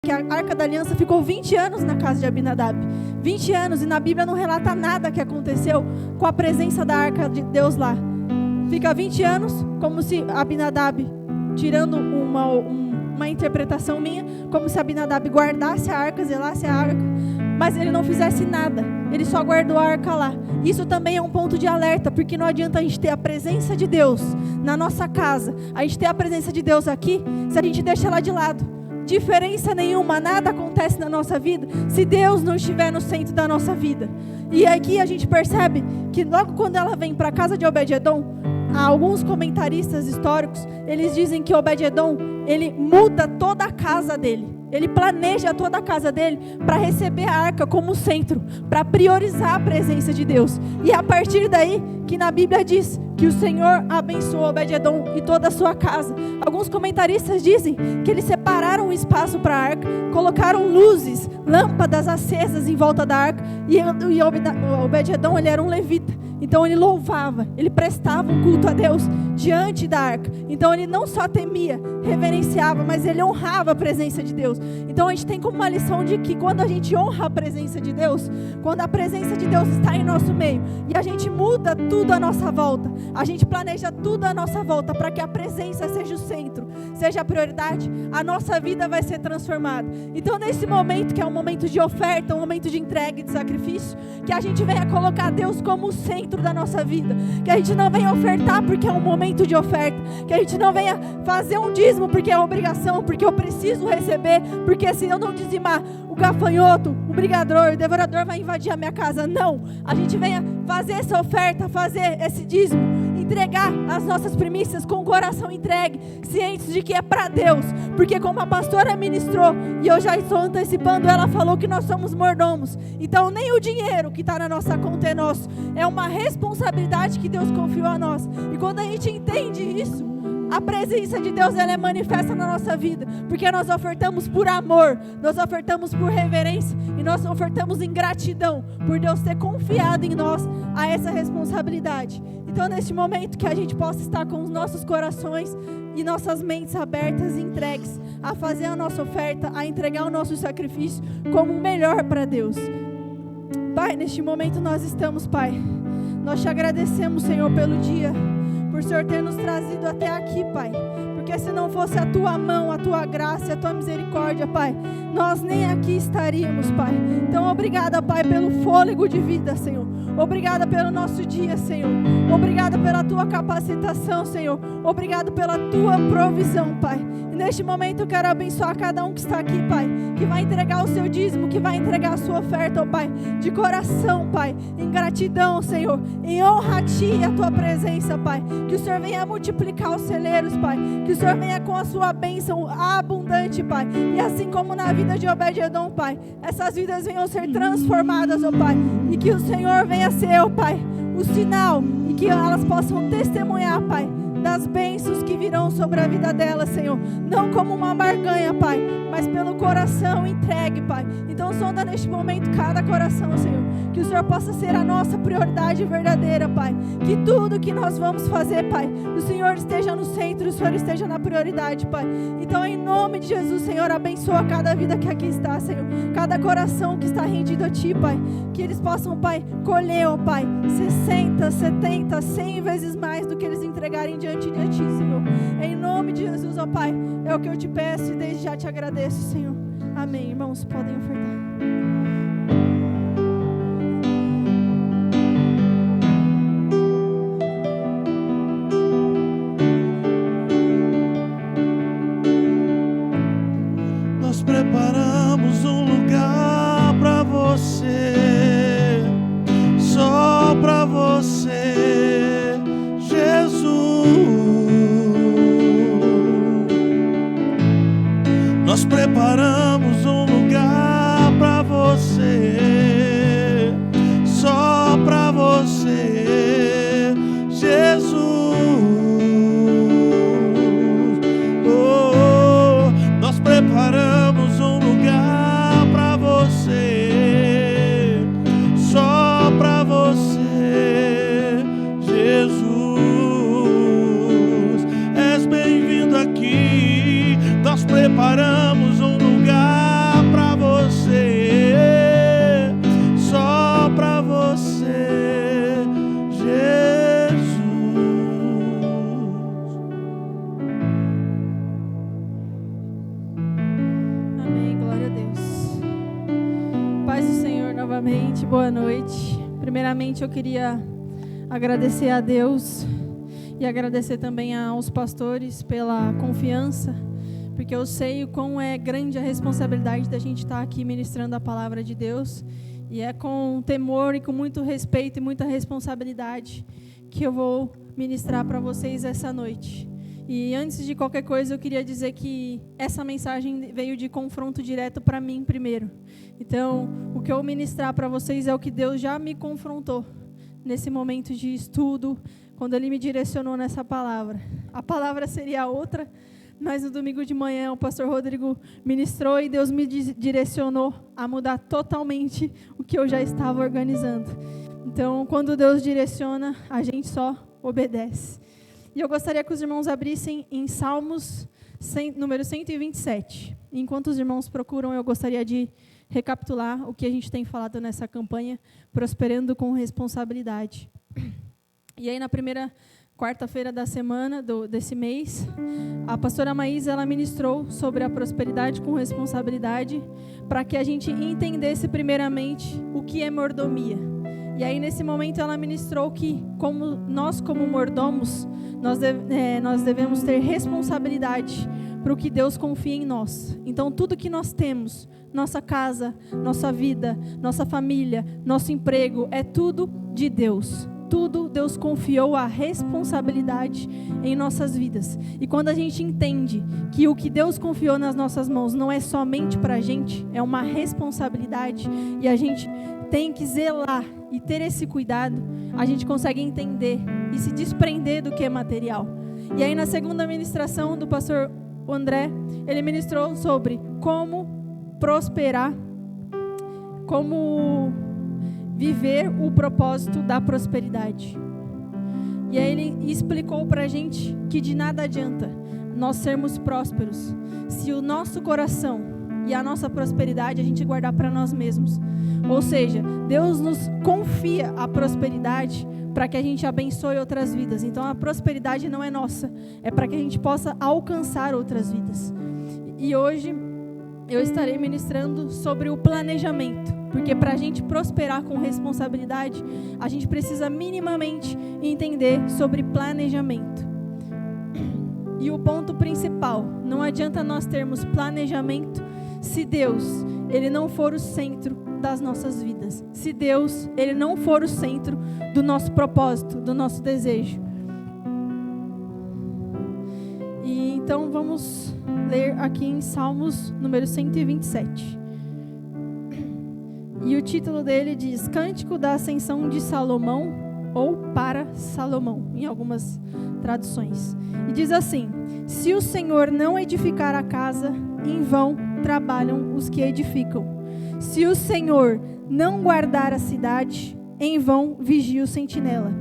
que a Arca da Aliança ficou 20 anos na casa de Abinadab. 20 anos, e na Bíblia não relata nada que aconteceu com a presença da Arca de Deus lá. Fica 20 anos, como se Abinadab, tirando uma interpretação minha, como se Abinadab guardasse a arca, zelasse a arca, mas ele não fizesse nada, ele só guardou a arca lá. Isso também é um ponto de alerta, porque não adianta a gente ter a presença de Deus na nossa casa, a gente ter a presença de Deus aqui, se a gente deixa ela de lado. Diferença nenhuma, nada acontece na nossa vida se Deus não estiver no centro da nossa vida. E aqui a gente percebe que logo quando ela vem para a casa de Obed-edom, alguns comentaristas históricos, eles dizem que Obed-edom, ele muda toda a casa dele. Ele planeja toda a casa dele para receber a arca como centro, para priorizar a presença de Deus. E é a partir daí que na Bíblia diz que o Senhor abençoou Obed-edom e toda a sua casa. Alguns comentaristas dizem que eles separaram um espaço para a arca, colocaram luzes, lâmpadas acesas em volta da arca, e Obed-edom, ele era um levita. Então ele louvava, ele prestava um culto a Deus diante da arca. Então ele não só temia, reverenciava, mas ele honrava a presença de Deus. Então a gente tem como uma lição de que quando a gente honra a presença de Deus, quando a presença de Deus está em nosso meio, e a gente muda tudo à nossa volta, a gente planeja tudo à nossa volta para que a presença seja o centro, seja a prioridade, a nossa vida vai ser transformada. Então nesse momento que é um momento de oferta, um momento de entrega e de sacrifício, que a gente venha colocar Deus como o centro da nossa vida, que a gente não venha ofertar porque é um momento de oferta, que a gente não venha fazer um dízimo porque é obrigação, porque eu preciso receber, porque se eu não dizimar, o gafanhoto, o brigador, o devorador vai invadir a minha casa. Não, a gente venha fazer essa oferta, fazer esse dízimo, entregar as nossas primícias com o coração entregue, cientes de que é para Deus, porque como a pastora ministrou, e eu já estou antecipando, ela falou que nós somos mordomos, então nem o dinheiro que está na nossa conta é nosso, é uma responsabilidade que Deus confiou a nós. E quando a gente entende isso, a presença de Deus, ela é manifesta na nossa vida, porque nós ofertamos por amor, nós ofertamos por reverência, e nós ofertamos em gratidão, por Deus ter confiado em nós a essa responsabilidade. Então neste momento que a gente possa estar com os nossos corações e nossas mentes abertas e entregues a fazer a nossa oferta, a entregar o nosso sacrifício como o melhor para Deus. Pai, neste momento nós estamos, Pai, nós te agradecemos, Senhor, pelo dia, por o Senhor ter nos trazido até aqui, Pai, porque se não fosse a Tua mão, a Tua graça, a Tua misericórdia, Pai, nós nem aqui estaríamos, Pai. Então obrigada, Pai, pelo fôlego de vida, Senhor. Obrigada pelo nosso dia, Senhor. Obrigada pela Tua capacitação, Senhor. Obrigado pela Tua provisão, Pai. E neste momento eu quero abençoar cada um que está aqui, Pai, que vai entregar o seu dízimo, que vai entregar a sua oferta, ó Pai, de coração, Pai, em gratidão, Senhor, em honra a Ti e a Tua presença, Pai. Que o Senhor venha multiplicar os celeiros, Pai. Que o Senhor venha com a sua bênção abundante, Pai. E assim como na vida de Obed-edom, Pai, essas vidas venham ser transformadas, ó Pai. E que o Senhor venha ser, ó Pai, o sinal, e que elas possam testemunhar, Pai, das bênçãos que virão sobre a vida delas, Senhor. Não como uma barganha, Pai, mas pelo coração entregue, Pai. Então sonda neste momento cada coração, Senhor. Que o Senhor possa ser a nossa prioridade verdadeira, Pai. Que tudo que nós vamos fazer, Pai, o Senhor esteja no centro, o Senhor esteja na prioridade, Pai. Então em nome de Jesus, Senhor, abençoa cada vida que aqui está, Senhor. Cada coração que está rendido a Ti, Pai. Que eles possam, Pai, colher, ó Pai, 60, 70, 100 vezes mais do que eles entregarem diante de Ti, Senhor. Em nome de Jesus, ó Pai, é o que eu te peço e desde já te agradeço, Senhor. Amém. Irmãos, podem ofertar. Nós preparamos um lugar para você, só para você, Jesus. Nós preparamos um lugar para você, só para você, Jesus. Oh, nós preparamos um lugar para você, só para você, Jesus. És bem-vindo aqui. Nós preparamos um lugar novamente, boa noite. Primeiramente, eu queria agradecer a Deus e agradecer também aos pastores pela confiança, porque eu sei o quão é grande a responsabilidade da gente estar aqui ministrando a palavra de Deus, e é com temor e com muito respeito e muita responsabilidade que eu vou ministrar para vocês essa noite. E antes de qualquer coisa, eu queria dizer que essa mensagem veio de confronto direto para mim primeiro. Então, o que eu ministrar para vocês é o que Deus já me confrontou nesse momento de estudo, quando Ele me direcionou nessa palavra. A palavra seria outra, mas no domingo de manhã o pastor Rodrigo ministrou e Deus me direcionou a mudar totalmente o que eu já estava organizando. Então, quando Deus direciona, a gente só obedece. E eu gostaria que os irmãos abrissem em Salmos número 127. Enquanto os irmãos procuram, eu gostaria de recapitular o que a gente tem falado nessa campanha, Prosperando com Responsabilidade. E aí, na primeira quarta-feira da semana, desse mês, a pastora Maísa, ela ministrou sobre a prosperidade com responsabilidade, para que a gente entendesse primeiramente o que é mordomia. E aí, nesse momento, ela ministrou que, como mordomos, nós devemos ter responsabilidade para o que Deus confia em nós. Então, tudo que nós temos, nossa casa, nossa vida, nossa família, nosso emprego, é tudo de Deus. Tudo Deus confiou a responsabilidade em nossas vidas. E quando a gente entende que o que Deus confiou nas nossas mãos não é somente para a gente, é uma responsabilidade, e a gente tem que zelar e ter esse cuidado, a gente consegue entender e se desprender do que é material. E aí, na segunda ministração do pastor André, ele ministrou sobre como prosperar, como viver o propósito da prosperidade. E aí ele explicou pra gente que de nada adianta nós sermos prósperos se o nosso coração e a nossa prosperidade a gente guardar para nós mesmos. Ou seja, Deus nos confia a prosperidade para que a gente abençoe outras vidas. Então a prosperidade não é nossa, é para que a gente possa alcançar outras vidas. E hoje eu estarei ministrando sobre o planejamento, porque para a gente prosperar com responsabilidade, a gente precisa minimamente entender sobre planejamento. E o ponto principal, não adianta nós termos planejamento se Deus, Ele não for o centro das nossas vidas. Se Deus, Ele não for o centro do nosso propósito, do nosso desejo. E então vamos ler aqui em Salmos número 127. E o título dele diz: Cântico da Ascensão de Salomão, ou para Salomão, em algumas traduções. E diz assim: Se o Senhor não edificar a casa, em vão trabalham os que edificam. Se o Senhor não guardar a cidade, em vão vigia o sentinela.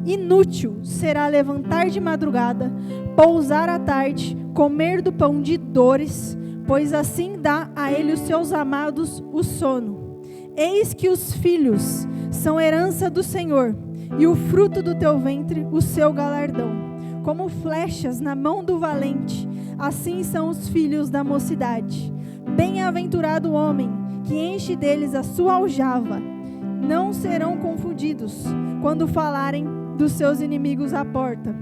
Inútil será levantar de madrugada, pousar à tarde, comer do pão de dores, pois assim dá a ele os seus amados o sono. Eis que os filhos são herança do Senhor, e o fruto do teu ventre o seu galardão. Como flechas na mão do valente, assim são os filhos da mocidade. Bem-aventurado o homem que enche deles a sua aljava. Não serão confundidos quando falarem dos seus inimigos à porta.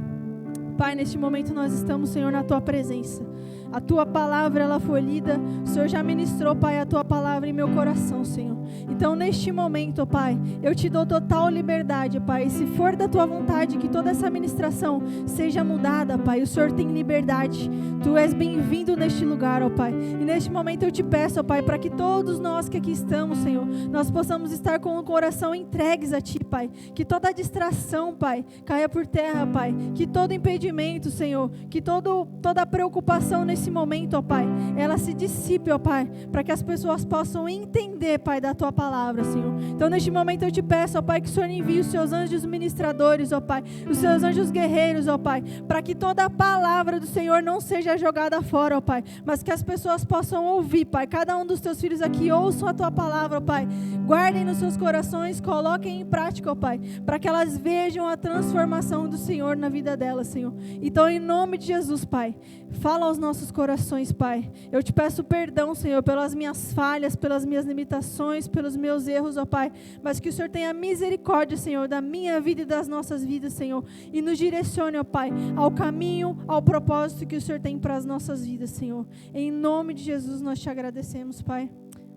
Pai, neste momento nós estamos, Senhor, na Tua presença. A Tua palavra, ela foi lida. O Senhor já ministrou, Pai, a Tua palavra em meu coração, Senhor. Então, neste momento, Pai, eu Te dou total liberdade, Pai. Se for da Tua vontade que toda essa ministração seja mudada, Pai, o Senhor tem liberdade. Tu és bem-vindo neste lugar, ó Pai. E neste momento eu Te peço, ó Pai, para que todos nós que aqui estamos, Senhor, nós possamos estar com o coração entregues a Ti, Pai. Que toda distração, Pai, caia por terra, Pai. Que todo impedimento, Senhor, que toda preocupação nesse momento, ó Pai, ela se dissipe, ó Pai, para que as pessoas possam entender, Pai, da Tua palavra, Senhor. Então, neste momento eu Te peço, ó Pai, que o Senhor envie os Seus anjos ministradores, ó Pai, os Seus anjos guerreiros, ó Pai, para que toda a palavra do Senhor não seja jogada fora, ó Pai, mas que as pessoas possam ouvir, Pai. Cada um dos Teus filhos aqui ouçam a Tua palavra, ó Pai. Guardem nos seus corações, coloquem em prática, ó Pai, para que elas vejam a transformação do Senhor na vida delas, Senhor. Então, em nome de Jesus, Pai, fala aos nossos corações, Pai. Eu te peço perdão, Senhor, pelas minhas falhas, pelas minhas limitações, pelos meus erros, ó Pai. Mas que o Senhor tenha misericórdia, Senhor, da minha vida e das nossas vidas, Senhor. E nos direcione, ó Pai, ao caminho, ao propósito que o Senhor tem para as nossas vidas, Senhor. Em nome de Jesus nós te agradecemos, Pai.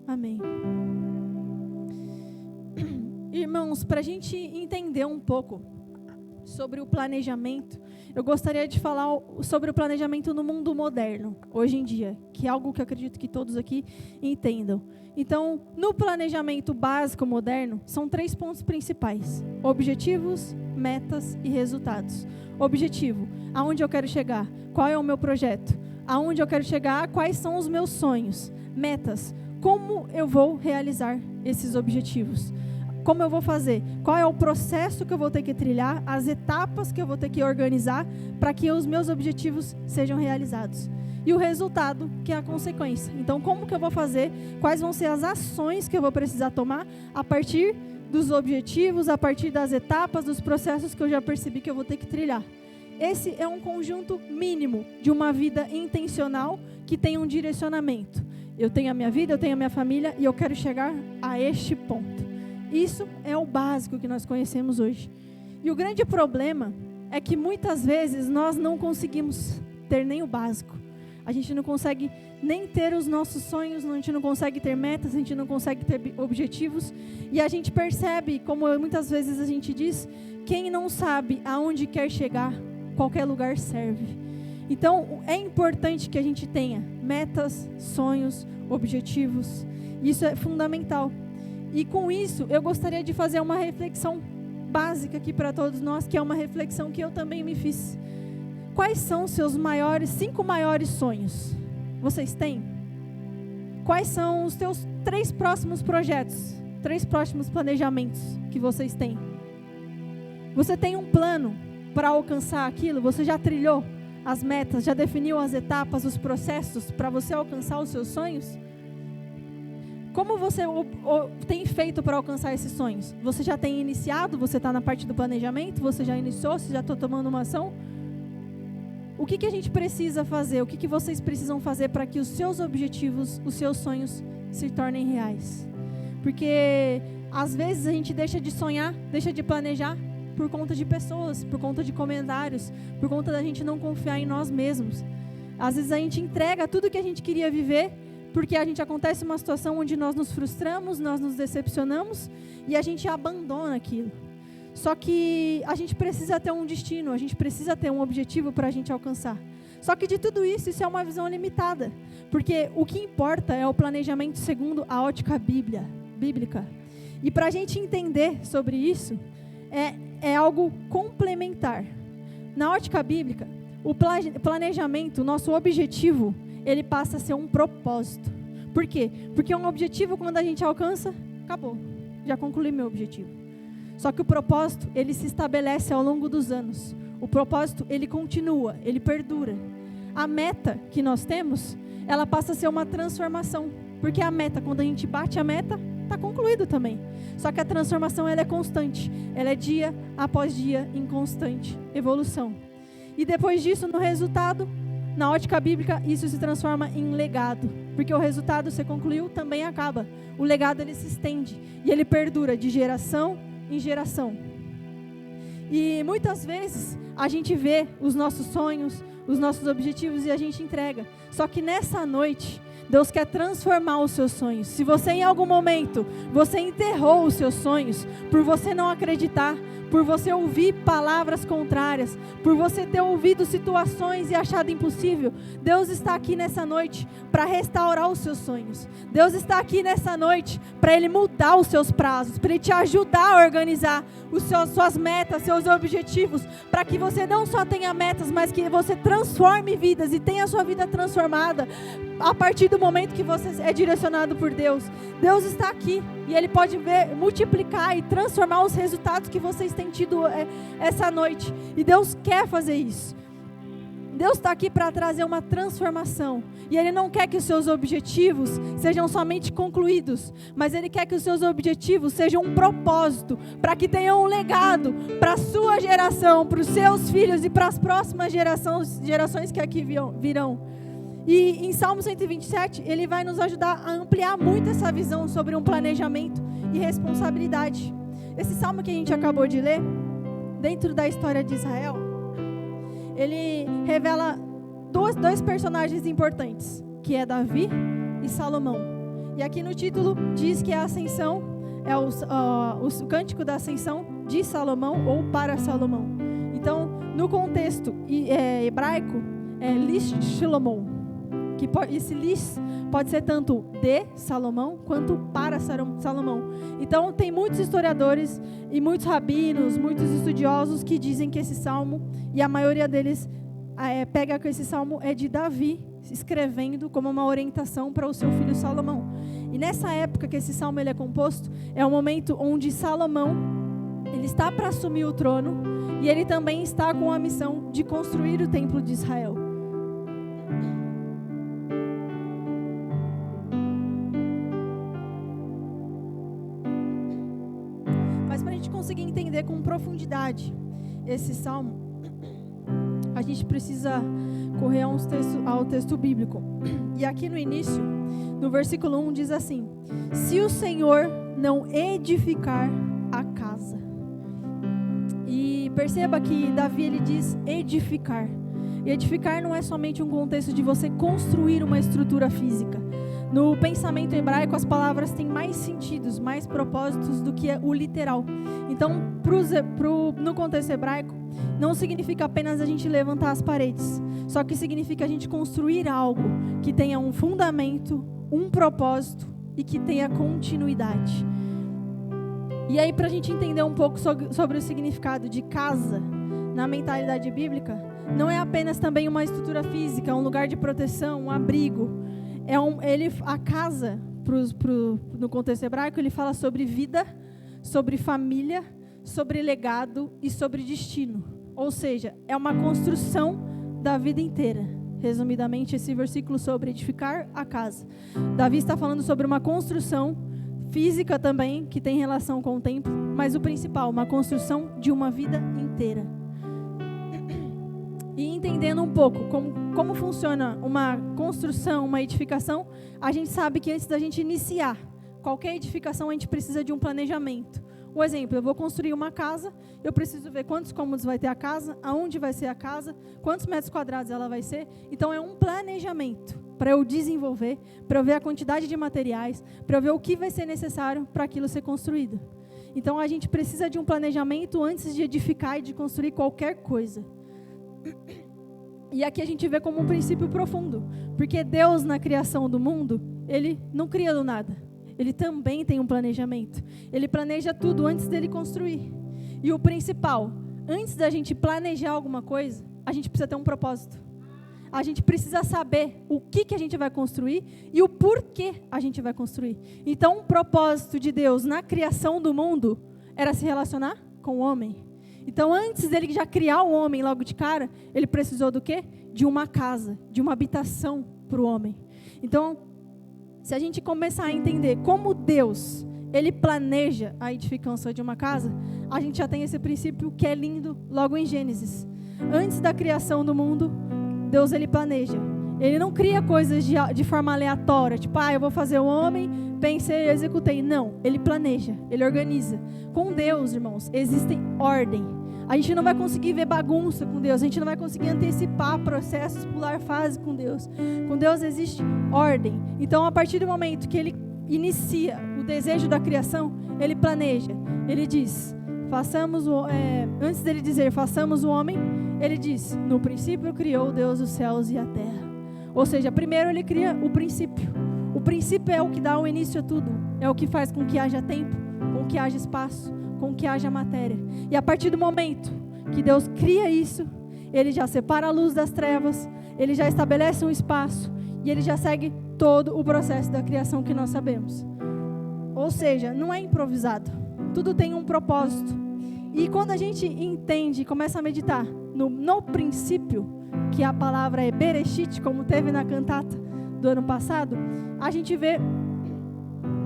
Amém. Irmãos, para a gente entender um pouco sobre o planejamento, eu gostaria de falar sobre o planejamento no mundo moderno, hoje em dia, que é algo que eu acredito que todos aqui entendam. Então, no planejamento básico moderno, são 3 pontos principais: objetivos, metas e resultados. Objetivo: aonde eu quero chegar? Qual é o meu projeto? Aonde eu quero chegar? Quais são os meus sonhos? Metas: como eu vou realizar esses objetivos? Como eu vou fazer? Qual é o processo que eu vou ter que trilhar? As etapas que eu vou ter que organizar para que os meus objetivos sejam realizados? E o resultado, que é a consequência. Então, como que eu vou fazer? Quais vão ser as ações que eu vou precisar tomar a partir dos objetivos, a partir das etapas, dos processos que eu já percebi que eu vou ter que trilhar? Esse é um conjunto mínimo de uma vida intencional que tem um direcionamento. Eu tenho a minha vida, eu tenho a minha família e eu quero chegar a este ponto. Isso é o básico que nós conhecemos hoje. E o grande problema é que muitas vezes nós não conseguimos ter nem o básico. A gente não consegue nem ter os nossos sonhos, a gente não consegue ter metas, a gente não consegue ter objetivos. E a gente percebe, como muitas vezes a gente diz, quem não sabe aonde quer chegar, qualquer lugar serve. Então, é importante que a gente tenha metas, sonhos, objetivos. Isso é fundamental. E com isso, eu gostaria de fazer uma reflexão básica aqui para todos nós, que é uma reflexão que eu também me fiz. Quais são os seus 5 maiores sonhos? Vocês têm? Quais são os teus 3 próximos projetos, 3 próximos planejamentos que vocês têm? Você tem um plano para alcançar aquilo? Você já trilhou as metas, já definiu as etapas, os processos para você alcançar os seus sonhos? Como você tem feito para alcançar esses sonhos? Você já tem iniciado? Você está na parte do planejamento? Você já iniciou? Você já está tomando uma ação? O que a gente precisa fazer? O que vocês precisam fazer para que os seus objetivos, os seus sonhos se tornem reais? Porque às vezes a gente deixa de sonhar, deixa de planejar por conta de pessoas, por conta de comentários, por conta da gente não confiar em nós mesmos. Às vezes a gente entrega tudo que a gente queria viver, porque a gente acontece uma situação onde nós nos frustramos, nós nos decepcionamos e a gente abandona aquilo. Só que a gente precisa ter um destino, a gente precisa ter um objetivo para a gente alcançar. Só que de tudo isso é uma visão limitada, porque o que importa é o planejamento segundo a ótica bíblica. E para a gente entender sobre isso, é algo complementar. Na ótica bíblica, o planejamento, o nosso objetivo, ele passa a ser um propósito. Por quê? Porque um objetivo, quando a gente alcança, acabou. Já concluí meu objetivo. Só que o propósito, ele se estabelece ao longo dos anos. O propósito, ele continua, ele perdura. A meta que nós temos, ela passa a ser uma transformação. Porque a meta, quando a gente bate a meta, está concluído também. Só que a transformação, ela é constante. Ela é dia após dia, em constante evolução. E depois disso, no resultado, na ótica bíblica, isso se transforma em legado. Porque o resultado, você concluiu, também acaba. O legado, ele se estende. E ele perdura de geração em geração. E muitas vezes, a gente vê os nossos sonhos, os nossos objetivos e a gente entrega. Só que nessa noite, Deus quer transformar os seus sonhos. Se você em algum momento, você enterrou os seus sonhos, por você não acreditar, por você ouvir palavras contrárias, por você ter ouvido situações e achado impossível, Deus está aqui nessa noite para restaurar os seus sonhos. Deus está aqui nessa noite para Ele mudar os seus prazos, para Ele te ajudar a organizar suas metas, seus objetivos, para que você não só tenha metas, mas que você transforme vidas e tenha a sua vida transformada a partir do momento que você é direcionado por Deus. Deus está aqui e Ele pode multiplicar e transformar os resultados que vocês têm tido essa noite. E Deus quer fazer isso. Deus está aqui para trazer uma transformação. E Ele não quer que os seus objetivos sejam somente concluídos, mas Ele quer que os seus objetivos sejam um propósito, para que tenham um legado para a sua geração, para os seus filhos e para as próximas gerações que aqui virão. E em Salmo 127, ele vai nos ajudar a ampliar muito essa visão sobre um planejamento e responsabilidade. Esse salmo que a gente acabou de ler, dentro da história de Israel, ele revela dois personagens importantes, que é Davi e Salomão. E aqui no título diz que a ascensão é o cântico da ascensão de Salomão ou para Salomão. Então, no contexto hebraico, é Lis Shilomon. Esse Lis pode ser tanto de Salomão quanto para Salomão. Então, tem muitos historiadores e muitos rabinos, muitos estudiosos que dizem que esse salmo, e a maioria deles pega que esse salmo é de Davi, escrevendo como uma orientação para o seu filho Salomão. E nessa época que esse salmo ele é composto, é o momento onde Salomão ele está para assumir o trono e ele também está com a missão de construir o templo de Israel. Mas para a gente conseguir entender com profundidade esse salmo, a gente precisa correr ao texto bíblico. E aqui no início, no versículo 1 diz assim: se o Senhor não edificar a casa. E perceba que Davi ele diz edificar. E edificar não é somente um contexto de você construir uma estrutura física. No pensamento hebraico, as palavras têm mais sentidos, mais propósitos do que o literal. Então, no contexto hebraico, não significa apenas a gente levantar as paredes, só que significa a gente construir algo que tenha um fundamento, um propósito e que tenha continuidade. E aí, para a gente entender um pouco sobre o significado de casa na mentalidade bíblica, não é apenas também uma estrutura física, um lugar de proteção, um abrigo. A casa, no contexto hebraico, ele fala sobre vida, sobre família, sobre legado e sobre destino. Ou seja, é uma construção da vida inteira. Resumidamente, esse versículo sobre edificar a casa. Davi está falando sobre uma construção física também, que tem relação com o templo, mas o principal, uma construção de uma vida inteira. E entendendo um pouco como funciona uma construção, uma edificação, a gente sabe que antes da gente iniciar qualquer edificação, a gente precisa de um planejamento. Um exemplo, eu vou construir uma casa, eu preciso ver quantos cômodos vai ter a casa, aonde vai ser a casa, quantos metros quadrados ela vai ser. Então, é um planejamento para eu desenvolver, para eu ver a quantidade de materiais, para eu ver o que vai ser necessário para aquilo ser construído. Então, a gente precisa de um planejamento antes de edificar e de construir qualquer coisa. E aqui a gente vê como um princípio profundo, porque Deus, na criação do mundo, Ele não cria do nada. Ele também tem um planejamento. Ele planeja tudo antes dele construir. E o principal, antes da gente planejar alguma coisa, a gente precisa ter um propósito. A gente precisa saber o que a gente vai construir e o porquê a gente vai construir. Então, o propósito de Deus na criação do mundo era se relacionar com o homem. Então, antes dele já criar o homem logo de cara, ele precisou do quê? De uma casa, de uma habitação para o homem. Então, se a gente começar a entender como Deus, Ele planeja a edificação de uma casa, a gente já tem esse princípio que é lindo logo em Gênesis. Antes da criação do mundo, Deus Ele planeja. Ele não cria coisas de forma aleatória, tipo, eu vou fazer o homem, pensei e executei. Não, Ele planeja, Ele organiza. Com Deus, irmãos, existe ordem. A gente não vai conseguir ver bagunça com Deus, a gente não vai conseguir antecipar processos, pular fase com Deus. Com Deus existe ordem. Então, a partir do momento que Ele inicia o desejo da criação, Ele planeja. Ele diz, antes dele dizer, façamos o homem, Ele diz, no princípio criou Deus os céus e a terra. Ou seja, primeiro Ele cria o princípio. O princípio é o que dá o início a tudo. É o que faz com que haja tempo, com que haja espaço, com que haja matéria. E a partir do momento que Deus cria isso, Ele já separa a luz das trevas, Ele já estabelece um espaço e Ele já segue todo o processo da criação que nós sabemos. Ou seja, não é improvisado. Tudo tem um propósito. E quando a gente entende e começa a meditar no princípio, que a palavra é Bereshit, como teve na cantata do ano passado, a gente vê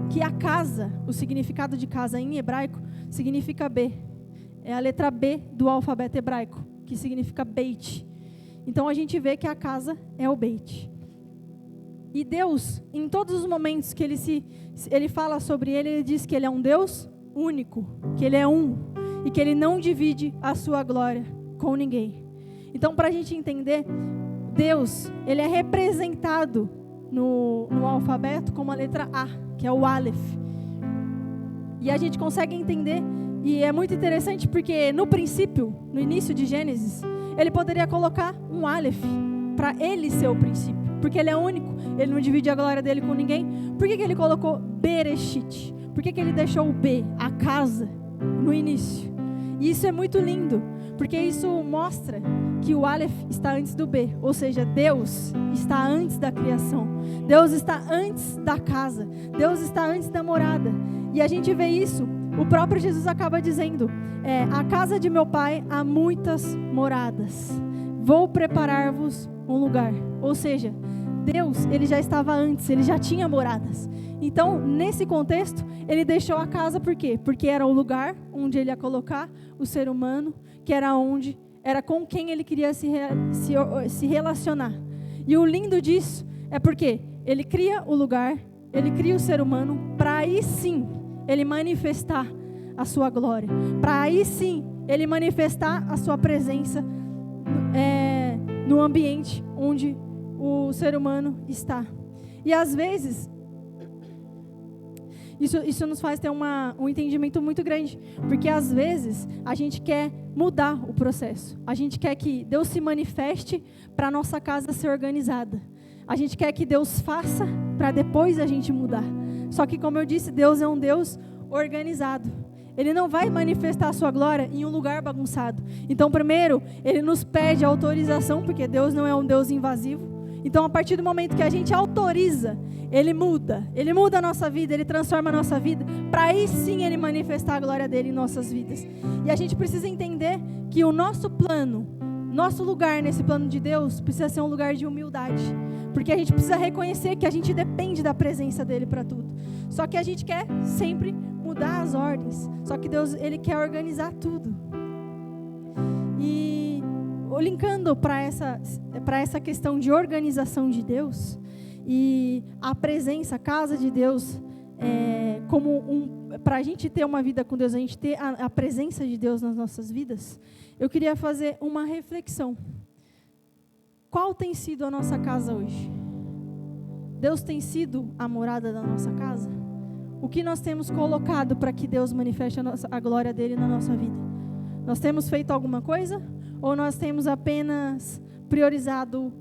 que a casa, o significado de casa em hebraico, significa B. É a letra B do alfabeto hebraico, que significa Beit. Então a gente vê que a casa é o Beit. E Deus, em todos os momentos que ele fala sobre ele diz que ele é um Deus único, que ele é um, e que ele não divide a sua glória com ninguém. Então, para a gente entender, Deus, ele é representado no alfabeto como a letra A, que é o Aleph. E a gente consegue entender, e é muito interessante porque no princípio, no início de Gênesis, ele poderia colocar um Aleph, para ele ser o princípio, porque ele é único, ele não divide a glória dele com ninguém. Por que ele colocou Bereshit? Por que ele deixou o B, a casa, no início? E isso é muito lindo, porque isso mostra que o Aleph está antes do B, ou seja, Deus está antes da criação, Deus está antes da casa, Deus está antes da morada. E a gente vê isso, o próprio Jesus acaba dizendo, a casa de meu pai há muitas moradas, vou preparar-vos um lugar. Ou seja, Deus, ele já estava antes, ele já tinha moradas. Então, nesse contexto, ele deixou a casa por quê? Porque era o lugar onde ele ia colocar o ser humano, que era com quem ele queria se relacionar. E o lindo disso é porque ele cria o lugar, ele cria o ser humano, para aí sim ele manifestar a sua glória, para aí sim ele manifestar a sua presença no ambiente onde o ser humano está. E às vezes isso nos faz ter um entendimento muito grande, porque às vezes a gente quer mudar o processo, a gente quer que Deus se manifeste para a nossa casa ser organizada, a gente quer que Deus faça para depois a gente mudar. Só que, como eu disse, Deus é um Deus organizado. Ele não vai manifestar a sua glória em um lugar bagunçado. Então, primeiro, ele nos pede autorização, porque Deus não é um Deus invasivo. Então, a partir do momento que a gente autoriza, ele muda a nossa vida, ele transforma a nossa vida, para aí sim ele manifestar a glória dele em nossas vidas. E a gente precisa entender que o nosso plano, nosso lugar nesse plano de Deus, precisa ser um lugar de humildade, porque a gente precisa reconhecer que a gente depende da presença dele para tudo. Só que a gente quer sempre mudar as ordens, só que Deus, ele quer organizar tudo. E linkando para essa questão de organização de Deus e a presença, a casa de Deus, para a gente ter uma vida com Deus, a gente ter a presença de Deus nas nossas vidas, eu queria fazer uma reflexão. Qual tem sido a nossa casa hoje? Deus tem sido a morada da nossa casa? O que nós temos colocado para que Deus manifeste a glória dele na nossa vida? Nós temos feito alguma coisa? Ou nós temos apenas priorizado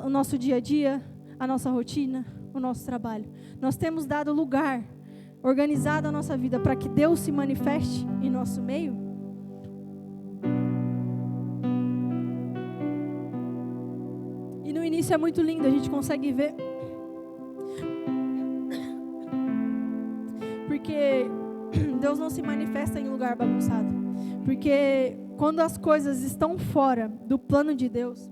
o nosso dia a dia, a nossa rotina, o nosso trabalho? Nós temos dado lugar, organizado a nossa vida para que Deus se manifeste em nosso meio? E no início é muito lindo, a gente consegue ver, porque Deus não se manifesta em lugar bagunçado, porque quando as coisas estão fora do plano de Deus,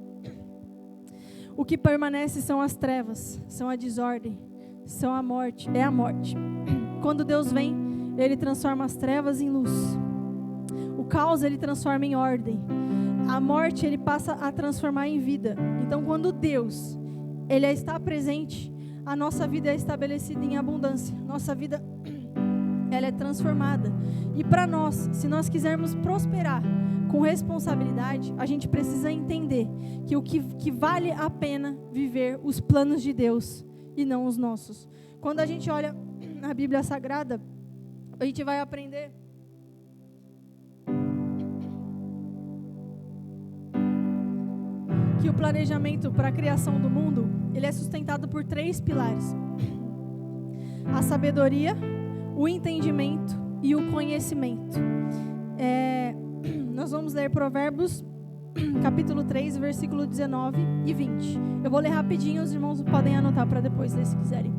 o que permanece são as trevas, são a desordem, são a morte, é a morte. Quando Deus vem, ele transforma as trevas em luz, o caos ele transforma em ordem, a morte ele passa a transformar em vida. Então, quando Deus ele está presente, a nossa vida é estabelecida em abundância, nossa vida ela é transformada. E para nós, se nós quisermos prosperar com responsabilidade, a gente precisa entender que vale a pena viver os planos de Deus e não os nossos. Quando a gente olha na Bíblia Sagrada, a gente vai aprender que o planejamento para a criação do mundo, ele é sustentado por 3 pilares: a sabedoria, o entendimento e o conhecimento. Nós vamos ler Provérbios, capítulo 3, versículo 19 e 20. Eu vou ler rapidinho, os irmãos podem anotar para depois ler se quiserem.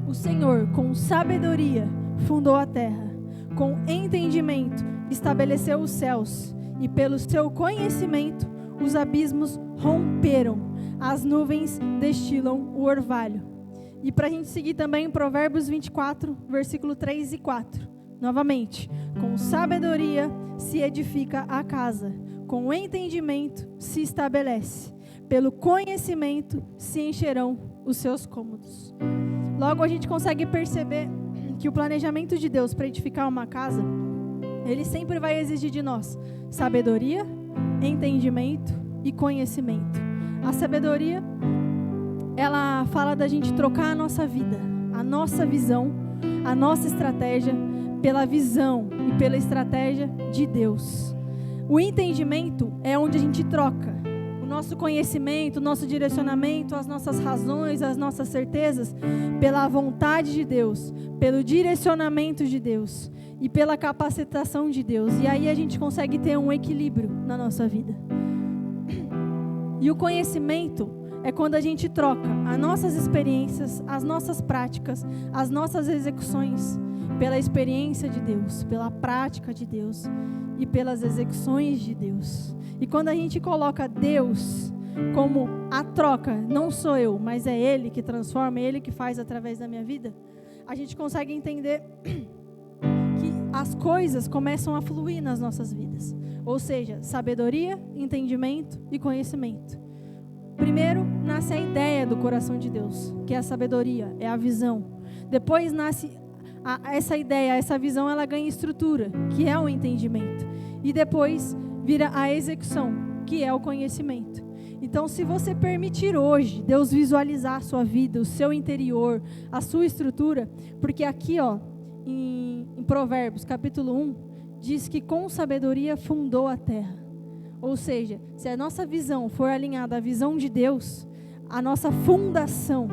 O Senhor, com sabedoria, fundou a terra, com entendimento, estabeleceu os céus, e pelo seu conhecimento, os abismos romperam, as nuvens destilam o orvalho. E para a gente seguir também, Provérbios 24, versículo 3 e 4. Novamente, com sabedoria se edifica a casa, com entendimento se estabelece. pelo conhecimento se encherão os seus cômodos. Logo a gente consegue perceber que o planejamento de Deus para edificar uma casa, ele sempre vai exigir de nós sabedoria, entendimento e conhecimento. A sabedoria, ela fala da gente trocar a nossa vida, a nossa visão, a nossa estratégia pela visão e pela estratégia de Deus. O entendimento é onde a gente troca o nosso conhecimento, o nosso direcionamento, as nossas razões, as nossas certezas pela vontade de Deus, pelo direcionamento de Deus e pela capacitação de Deus. E aí a gente consegue ter um equilíbrio na nossa vida. E o conhecimento é quando a gente troca as nossas experiências, as nossas práticas, as nossas execuções pela experiência de Deus, pela prática de Deus e pelas execuções de Deus. E quando a gente coloca Deus como a troca, não sou eu, mas é Ele que transforma, é Ele que faz através da minha vida, a gente consegue entender que as coisas começam a fluir nas nossas vidas. Ou seja, sabedoria, entendimento e conhecimento. Primeiro nasce a ideia do coração de Deus, que é a sabedoria, é a visão. Depois nasce essa ideia, essa visão, ela ganha estrutura, que é o entendimento. E depois vira a execução, que é o conhecimento. Então, se você permitir hoje Deus visualizar a sua vida, o seu interior, a sua estrutura, porque aqui, em Provérbios, capítulo 1, diz que com sabedoria fundou a terra. Ou seja, se a nossa visão for alinhada à visão de Deus, a nossa fundação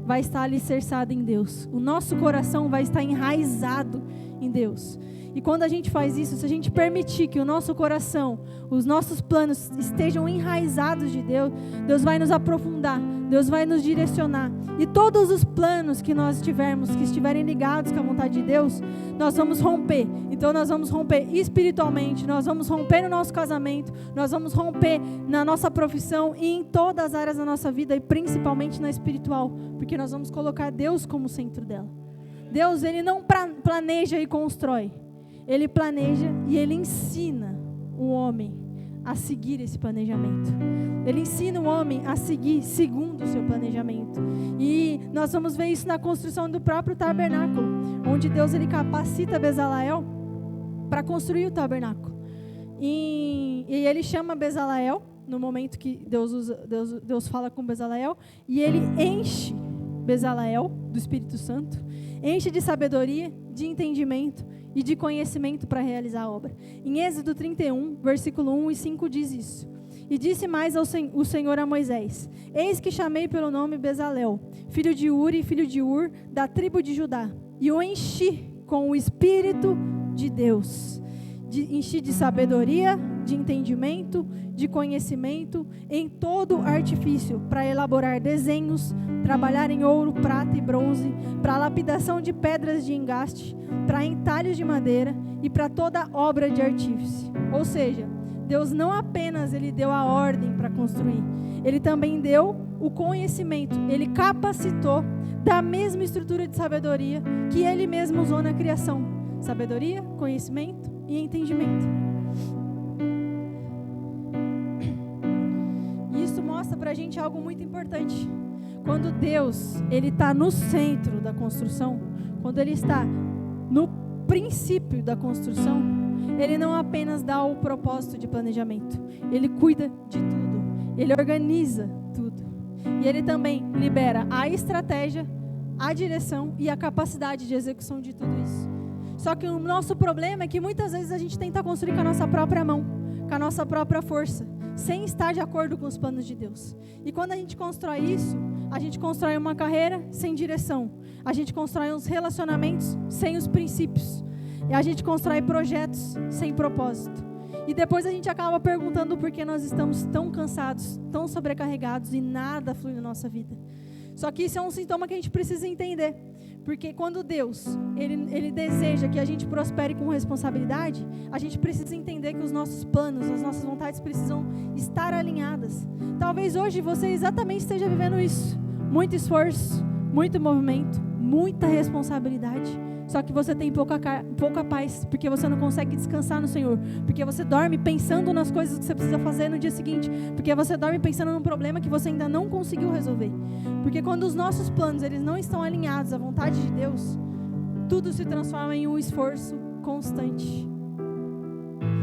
vai estar alicerçada em Deus. O nosso coração vai estar enraizado em Deus. E quando a gente faz isso, se a gente permitir que o nosso coração, os nossos planos estejam enraizados de Deus, Deus vai nos aprofundar, Deus vai nos direcionar. E todos os planos que nós tivermos, que estiverem ligados com a vontade de Deus, nós vamos romper. Então nós vamos romper espiritualmente, nós vamos romper no nosso casamento, nós vamos romper na nossa profissão e em todas as áreas da nossa vida, e principalmente na espiritual, porque nós vamos colocar Deus como centro dela. Deus, Ele não planeja e constrói. Ele planeja e Ele ensina o homem a seguir esse planejamento. Ele ensina o homem a seguir segundo o seu planejamento. E nós vamos ver isso na construção do próprio tabernáculo, onde Deus, Ele capacita Bezaleel para construir o tabernáculo. E Ele chama Bezaleel, no momento que Deus fala com Bezaleel, e Ele enche Bezaleel do Espírito Santo, enche de sabedoria, de entendimento e de conhecimento para realizar a obra. Em Êxodo 31, versículo 1 e 5 diz isso. E disse mais o Senhor a Moisés: Eis que chamei pelo nome Bezaleel, filho de Uri, filho de Ur, da tribo de Judá, e o enchi com o Espírito de Deus. Enchi de sabedoria, de entendimento, de conhecimento, em todo artifício, para elaborar desenhos, trabalhar em ouro, prata e bronze, para lapidação de pedras de engaste, para entalhos de madeira e para toda obra de artífice. Ou seja, Deus não apenas Ele deu a ordem para construir, Ele também deu o conhecimento, Ele capacitou da mesma estrutura de sabedoria que Ele mesmo usou na criação. Sabedoria, conhecimento e entendimento. E isso mostra pra gente algo muito importante. Quando Deus, Ele está no centro da construção, quando Ele está no princípio da construção, Ele não apenas dá o propósito de planejamento, Ele cuida de tudo, Ele organiza tudo. E Ele também libera a estratégia, a direção e a capacidade de execução de tudo isso. Só que o nosso problema é que muitas vezes a gente tenta construir com a nossa própria mão, com a nossa própria força, sem estar de acordo com os planos de Deus. E quando a gente constrói isso, a gente constrói uma carreira sem direção, a gente constrói uns relacionamentos sem os princípios, e a gente constrói projetos sem propósito. E depois a gente acaba perguntando por que nós estamos tão cansados, tão sobrecarregados e nada flui na nossa vida. Só que isso é um sintoma que a gente precisa entender. Porque quando Deus, Ele deseja que a gente prospere com responsabilidade, a gente precisa entender que os nossos planos, as nossas vontades precisam estar alinhadas. Talvez hoje você exatamente esteja vivendo isso. Muito esforço, muito movimento, muita responsabilidade. Só que você tem pouca paz, porque você não consegue descansar no Senhor, porque você dorme pensando nas coisas que você precisa fazer no dia seguinte, porque você dorme pensando num problema que você ainda não conseguiu resolver. Porque quando os nossos planos eles não estão alinhados à vontade de Deus, tudo se transforma em um esforço constante.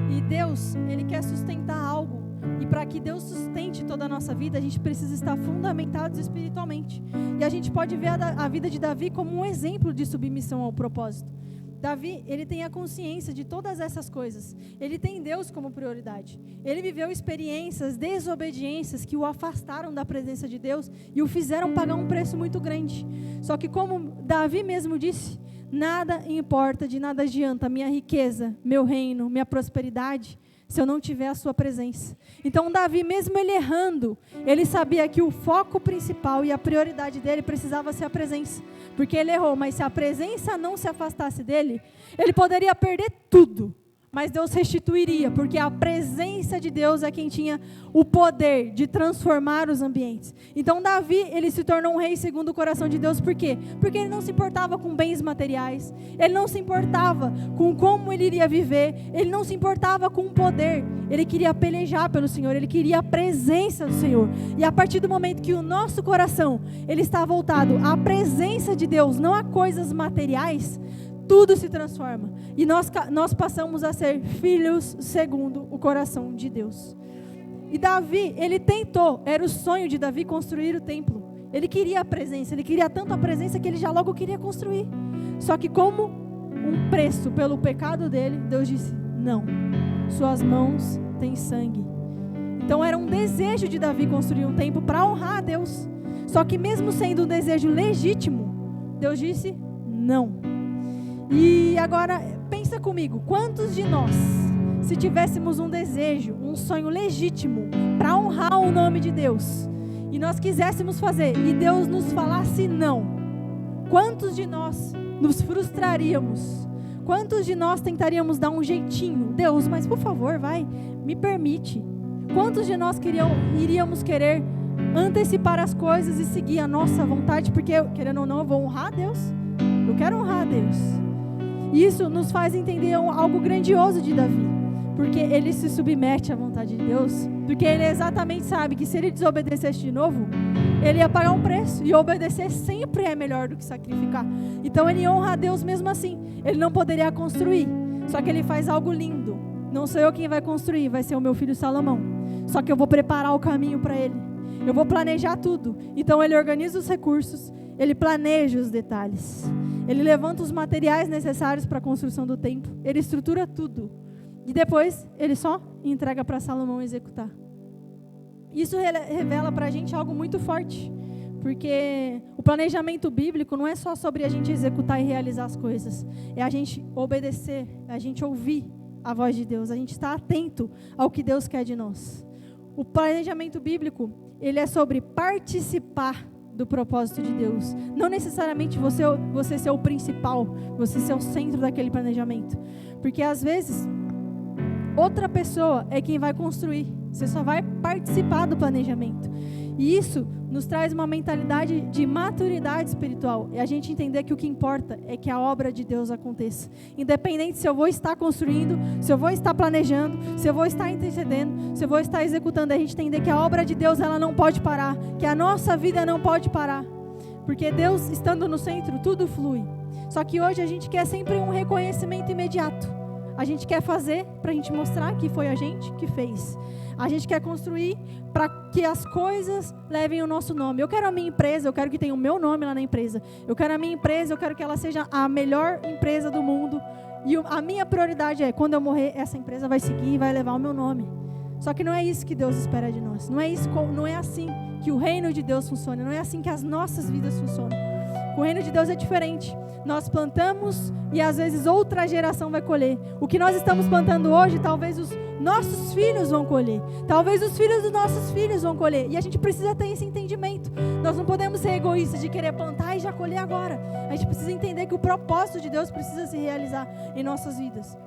E Deus, Ele quer sustentar algo. E para que Deus sustente toda a nossa vida, a gente precisa estar fundamentados espiritualmente. E a gente pode ver a vida de Davi como um exemplo de submissão ao propósito. Davi, ele tem a consciência de todas essas coisas. Ele tem Deus como prioridade. Ele viveu experiências, desobediências que o afastaram da presença de Deus e o fizeram pagar um preço muito grande. Só que como Davi mesmo disse, nada importa, de nada adianta minha riqueza, meu reino, minha prosperidade, se eu não tiver a sua presença. Então Davi, mesmo ele errando, ele sabia que o foco principal e a prioridade dele precisava ser a presença. Porque ele errou, mas se a presença não se afastasse dele, ele poderia perder tudo. Mas Deus restituiria, porque a presença de Deus é quem tinha o poder de transformar os ambientes. Então Davi, ele se tornou um rei segundo o coração de Deus, por quê? Porque ele não se importava com bens materiais, ele não se importava com como ele iria viver, ele não se importava com o poder, ele queria pelejar pelo Senhor, ele queria a presença do Senhor. E a partir do momento que o nosso coração, ele está voltado à presença de Deus, não a coisas materiais, tudo se transforma. E nós passamos a ser filhos segundo o coração de Deus. E Davi, ele tentou, era o sonho de Davi construir o templo. Ele queria a presença, ele queria tanto a presença que ele já logo queria construir. Só que como um preço pelo pecado dele, Deus disse, não, suas mãos têm sangue. Então era um desejo de Davi construir um templo para honrar a Deus. Só que mesmo sendo um desejo legítimo, Deus disse, não. E agora, pensa comigo, quantos de nós, se tivéssemos um desejo, um sonho legítimo, para honrar o nome de Deus, e nós quiséssemos fazer, e Deus nos falasse não, quantos de nós nos frustraríamos? Quantos de nós tentaríamos dar um jeitinho? Deus, mas por favor, vai, me permite. Quantos de nós iríamos querer antecipar as coisas e seguir a nossa vontade, porque, querendo ou não, eu vou honrar a Deus? Eu quero honrar a Deus. Isso nos faz entender algo grandioso de Davi, porque ele se submete à vontade de Deus, porque ele exatamente sabe que se ele desobedecesse de novo, ele ia pagar um preço, e obedecer sempre é melhor do que sacrificar. Então ele honra a Deus mesmo assim. Ele não poderia construir, só que ele faz algo lindo. Não sou eu quem vai construir, vai ser o meu filho Salomão, só que eu vou preparar o caminho para ele, eu vou planejar tudo. Então ele organiza os recursos, ele planeja os detalhes, ele levanta os materiais necessários para a construção do templo, ele estrutura tudo, e depois ele só entrega para Salomão executar. Isso revela para a gente algo muito forte, porque o planejamento bíblico não é só sobre a gente executar e realizar as coisas, é a gente obedecer, é a gente ouvir a voz de Deus, a gente estar atento ao que Deus quer de nós. O planejamento bíblico, ele é sobre participar do propósito de Deus. Não necessariamente você ser o principal, você ser o centro daquele planejamento. Porque às vezes, outra pessoa é quem vai construir. Você só vai participar do planejamento. E isso nos traz uma mentalidade de maturidade espiritual. E a gente entender que o que importa é que a obra de Deus aconteça. Independente se eu vou estar construindo, se eu vou estar planejando, se eu vou estar intercedendo, se eu vou estar executando. A gente entender que a obra de Deus ela não pode parar. Que a nossa vida não pode parar. Porque Deus estando no centro, tudo flui. Só que hoje a gente quer sempre um reconhecimento imediato. A gente quer fazer para a gente mostrar que foi a gente que fez. A gente quer construir para que as coisas levem o nosso nome. Eu quero a minha empresa, eu quero que tenha o meu nome lá na empresa. Eu quero a minha empresa, eu quero que ela seja a melhor empresa do mundo. E a minha prioridade é, quando eu morrer, essa empresa vai seguir e vai levar o meu nome. Só que não é isso que Deus espera de nós. Não é assim que o reino de Deus funciona. Não é assim que as nossas vidas funcionam. O reino de Deus é diferente. Nós plantamos e às vezes outra geração vai colher. O que nós estamos plantando hoje, talvez os nossos filhos vão colher. Talvez os filhos dos nossos filhos vão colher. E a gente precisa ter esse entendimento. Nós não podemos ser egoístas de querer plantar e já colher agora. A gente precisa entender que o propósito de Deus precisa se realizar em nossas vidas.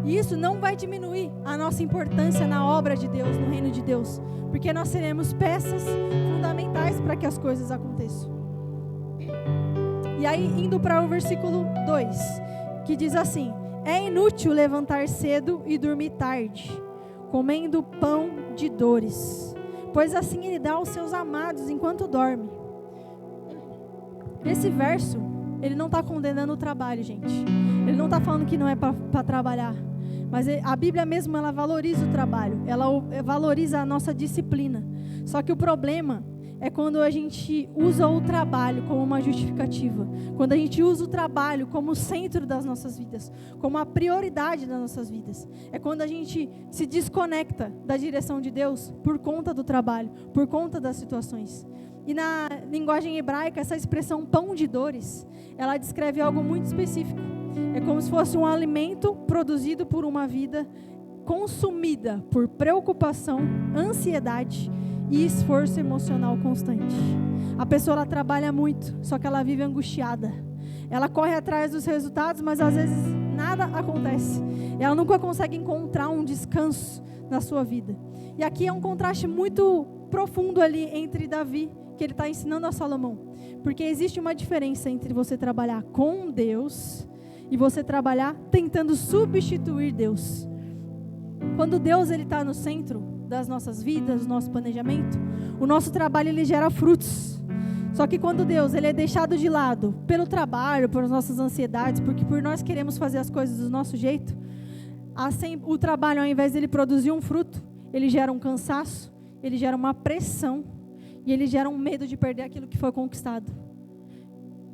E isso não vai diminuir a nossa importância na obra de Deus, no reino de Deus. Porque nós seremos peças fundamentais para que as coisas aconteçam. E aí, indo para o versículo 2, que diz assim: é inútil levantar cedo e dormir tarde, comendo pão de dores, pois assim ele dá aos seus amados enquanto dorme. Esse verso, ele não está condenando o trabalho, gente. Ele não está falando que não é para trabalhar. Mas a Bíblia mesmo, ela valoriza o trabalho. Ela valoriza a nossa disciplina. Só que o problema é quando a gente usa o trabalho como uma justificativa. Quando a gente usa o trabalho como o centro das nossas vidas, como a prioridade das nossas vidas. É quando a gente se desconecta da direção de Deus por conta do trabalho, por conta das situações. E na linguagem hebraica, essa expressão pão de dores, ela descreve algo muito específico. É como se fosse um alimento produzido por uma vida consumida por preocupação, ansiedade e esforço emocional constante. A pessoa, ela trabalha muito, só que ela vive angustiada. Ela corre atrás dos resultados, mas às vezes nada acontece. Ela nunca consegue encontrar um descanso na sua vida. E aqui é um contraste muito profundo ali entre Davi, que ele está ensinando a Salomão. Porque existe uma diferença entre você trabalhar com Deus e você trabalhar tentando substituir Deus. Quando Deus está no centro das nossas vidas, do nosso planejamento, o nosso trabalho ele gera frutos. Só que quando Deus ele é deixado de lado pelo trabalho, por nossas ansiedades, porque por nós queremos fazer as coisas do nosso jeito, o trabalho, ao invés de ele produzir um fruto, ele gera um cansaço, ele gera uma pressão e ele gera um medo de perder aquilo que foi conquistado.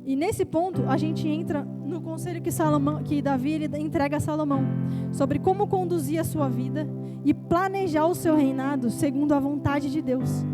E nesse ponto, a gente entra no conselho que Davi ele entrega a Salomão, sobre como conduzir a sua vida e planejar o seu reinado segundo a vontade de Deus.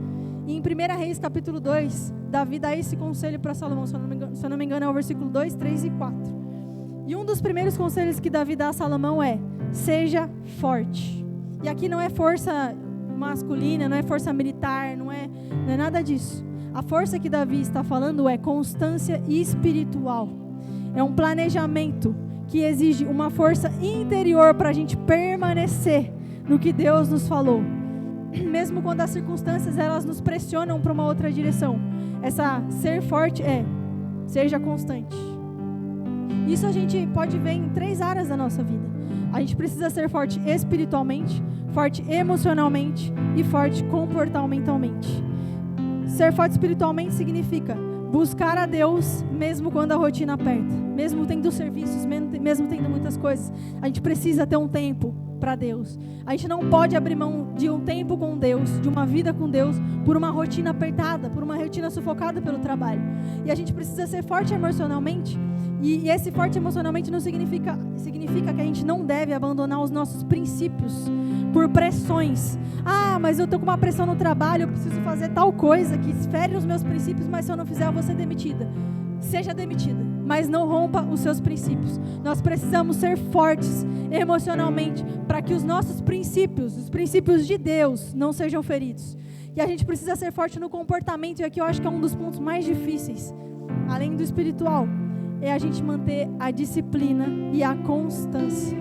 E em 1 Reis capítulo 2, Davi dá esse conselho para Salomão, se eu não me engano é o versículo 2, 3 e 4. E um dos primeiros conselhos que Davi dá a Salomão é: seja forte. E aqui não é força masculina, não é força militar, não é nada disso. A força que Davi está falando é constância espiritual. É um planejamento que exige uma força interior para a gente permanecer no que Deus nos falou. Mesmo quando as circunstâncias elas nos pressionam para uma outra direção. Ser forte seja constante. Isso a gente pode ver em 3 áreas da nossa vida. A gente precisa ser forte espiritualmente, forte emocionalmente e forte comportamentalmente. Ser forte espiritualmente significa buscar a Deus mesmo quando a rotina aperta, mesmo tendo serviços, mesmo tendo muitas coisas. A gente precisa ter um tempo para Deus. A gente não pode abrir mão de um tempo com Deus, de uma vida com Deus, por uma rotina apertada, por uma rotina sufocada pelo trabalho. E a gente precisa ser forte emocionalmente. E esse forte emocionalmente não significa que a gente não deve abandonar os nossos princípios por pressões. Mas eu estou com uma pressão no trabalho, eu preciso fazer tal coisa que fere os meus princípios, mas se eu não fizer eu vou ser demitida. Seja demitida, mas não rompa os seus princípios. Nós precisamos ser fortes emocionalmente para que os nossos princípios, os princípios de Deus, não sejam feridos. E a gente precisa ser forte no comportamento, e aqui eu acho que é um dos pontos mais difíceis, além do espiritual, é a gente manter a disciplina e a constância.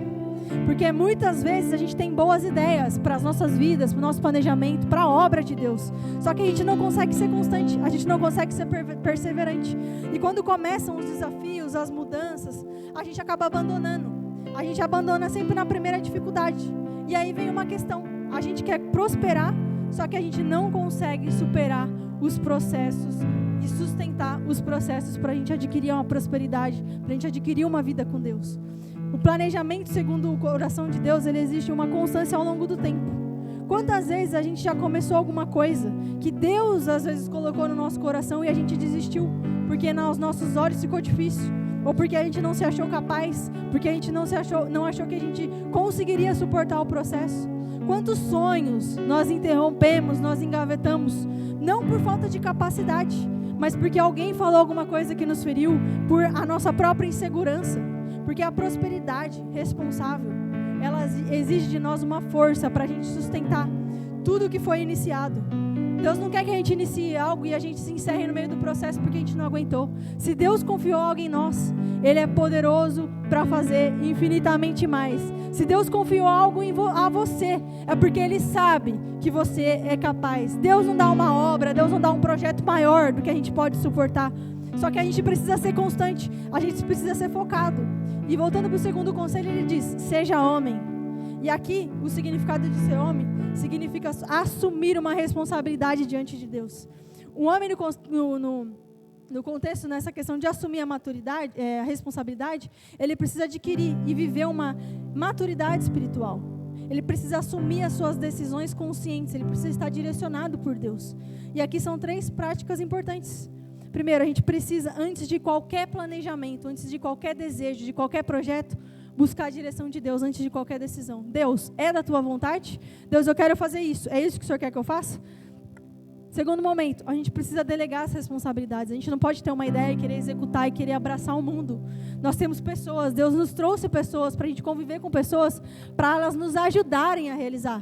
Porque muitas vezes a gente tem boas ideias para as nossas vidas, para o nosso planejamento, para a obra de Deus. Só que a gente não consegue ser constante, a gente não consegue ser perseverante. E quando começam os desafios, as mudanças, a gente acaba abandonando. A gente abandona sempre na primeira dificuldade. E aí vem uma questão, a gente quer prosperar, só que a gente não consegue superar os processos e sustentar os processos para a gente adquirir uma prosperidade, para a gente adquirir uma vida com Deus. O planejamento, segundo o coração de Deus, ele exige uma constância ao longo do tempo. Quantas vezes a gente já começou alguma coisa que Deus às vezes colocou no nosso coração e a gente desistiu, porque aos nossos olhos ficou difícil, ou porque a gente não se achou capaz, porque a gente não achou que a gente conseguiria suportar o processo. Quantos sonhos nós interrompemos, nós engavetamos, não por falta de capacidade, mas porque alguém falou alguma coisa que nos feriu, por a nossa própria insegurança. Porque a prosperidade responsável, ela exige de nós uma força para a gente sustentar tudo que foi iniciado. Deus não quer que a gente inicie algo e a gente se encerre no meio do processo porque a gente não aguentou. Se Deus confiou algo em nós, Ele é poderoso para fazer infinitamente mais. Se Deus confiou algo a você, é porque Ele sabe que você é capaz. Deus não dá uma obra, Deus não dá um projeto maior do que a gente pode suportar. Só que a gente precisa ser constante, a gente precisa ser focado. E voltando para o segundo conselho, ele diz, seja homem. E aqui, o significado de ser homem significa assumir uma responsabilidade diante de Deus. Um homem no contexto, nessa questão de assumir a maturidade, a responsabilidade, ele precisa adquirir e viver uma maturidade espiritual. Ele precisa assumir as suas decisões conscientes, ele precisa estar direcionado por Deus. E aqui são 3 práticas importantes. Primeiro, a gente precisa, antes de qualquer planejamento, antes de qualquer desejo, de qualquer projeto, buscar a direção de Deus antes de qualquer decisão. Deus, é da tua vontade? Deus, eu quero fazer isso. É isso que o Senhor quer que eu faça? Segundo momento, a gente precisa delegar as responsabilidades. A gente não pode ter uma ideia e querer executar e querer abraçar o mundo. Nós temos pessoas, Deus nos trouxe pessoas para a gente conviver com pessoas, para elas nos ajudarem a realizar.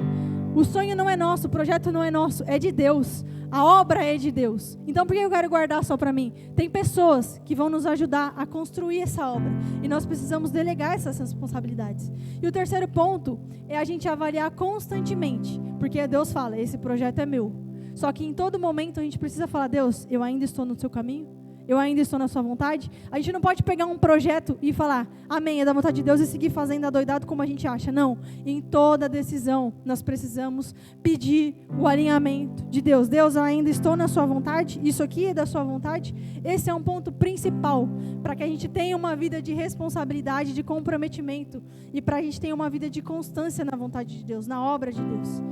O sonho não é nosso, o projeto não é nosso, é de Deus. A obra é de Deus. Então por que eu quero guardar só para mim? Tem pessoas que vão nos ajudar a construir essa obra. E nós precisamos delegar essas responsabilidades. E o terceiro ponto é a gente avaliar constantemente. Porque Deus fala, esse projeto é meu. Só que em todo momento a gente precisa falar, Deus, eu ainda estou no seu caminho? Eu ainda estou na sua vontade? A gente não pode pegar um projeto e falar, amém, é da vontade de Deus e seguir fazendo adoidado como a gente acha. Não, em toda decisão nós precisamos pedir o alinhamento de Deus. Deus, eu ainda estou na sua vontade? Isso aqui é da sua vontade? Esse é um ponto principal para que a gente tenha uma vida de responsabilidade, de comprometimento e para a gente tenha uma vida de constância na vontade de Deus, na obra de Deus.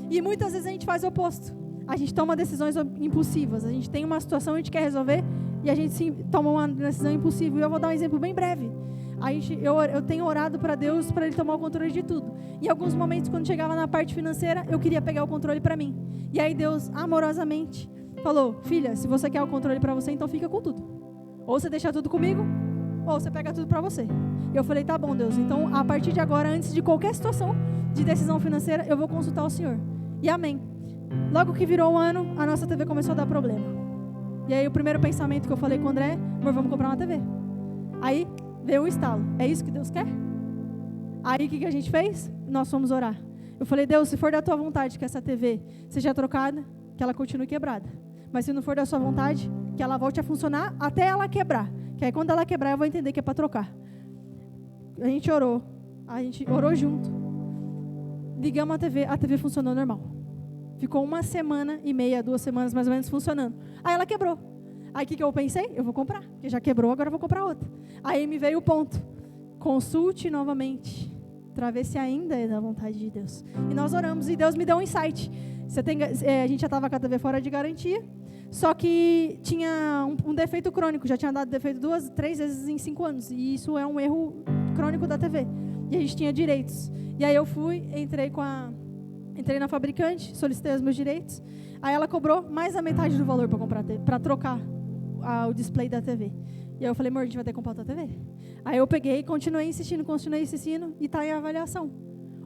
E muitas vezes a gente faz o oposto. A gente toma decisões impulsivas. A gente tem uma situação, a gente quer resolver e a gente sim, toma uma decisão impulsiva. E eu vou dar um exemplo bem breve. Eu tenho orado para Deus para Ele tomar o controle de tudo. Em alguns momentos, quando chegava na parte financeira, eu queria pegar o controle para mim. E aí Deus, amorosamente, falou, filha, se você quer o controle para você, então fica com tudo. Ou você deixa tudo comigo, ou você pega tudo para você. E eu falei, tá bom, Deus. Então, a partir de agora, antes de qualquer situação de decisão financeira, eu vou consultar o Senhor. E amém. Logo que virou um ano, a nossa TV começou a dar problema. E aí o primeiro pensamento que eu falei com o André, amor, vamos comprar uma TV. Aí veio um estalo. É isso que Deus quer? Aí o que a gente fez? Nós fomos orar. Eu falei, Deus, se for da tua vontade que essa TV seja trocada, que ela continue quebrada. Mas se não for da sua vontade, que ela volte a funcionar até ela quebrar. Que aí quando ela quebrar eu vou entender que é para trocar. A gente orou junto. Ligamos a TV funcionou normal. Ficou 1 semana e meia, 2 semanas mais ou menos funcionando. Aí ela quebrou. Aí o que eu pensei? Eu vou comprar. Porque já quebrou, agora eu vou comprar outra. Aí me veio o ponto. Consulte novamente. Para ver se ainda é da vontade de Deus. E nós oramos e Deus me deu um insight. A gente já estava com a TV fora de garantia. Só que tinha um defeito crônico. Já tinha dado defeito 2, 3 vezes em 5 anos. E isso é um erro crônico da TV. E a gente tinha direitos. E aí eu fui, entrei na fabricante, solicitei os meus direitos. Aí ela cobrou mais da metade do valor para trocar o display da TV. E aí eu falei, amor, a gente vai ter que comprar outra TV. Aí eu peguei, continuei insistindo e está em avaliação.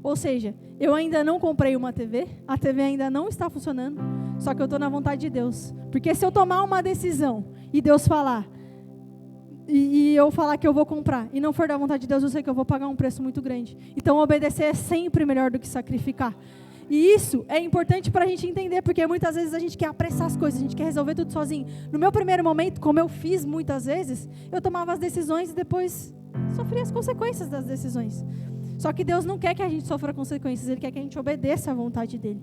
Ou seja, eu ainda não comprei uma TV, a TV ainda não está funcionando, só que eu estou na vontade de Deus. Porque se eu tomar uma decisão e Deus falar, e eu falar que eu vou comprar, e não for da vontade de Deus, eu sei que eu vou pagar um preço muito grande. Então obedecer é sempre melhor do que sacrificar. E isso é importante para a gente entender, porque muitas vezes a gente quer apressar as coisas, a gente quer resolver tudo sozinho. No meu primeiro momento, como eu fiz muitas vezes, eu tomava as decisões e depois sofria as consequências das decisões. Só que Deus não quer que a gente sofra consequências, Ele quer que a gente obedeça à vontade dEle.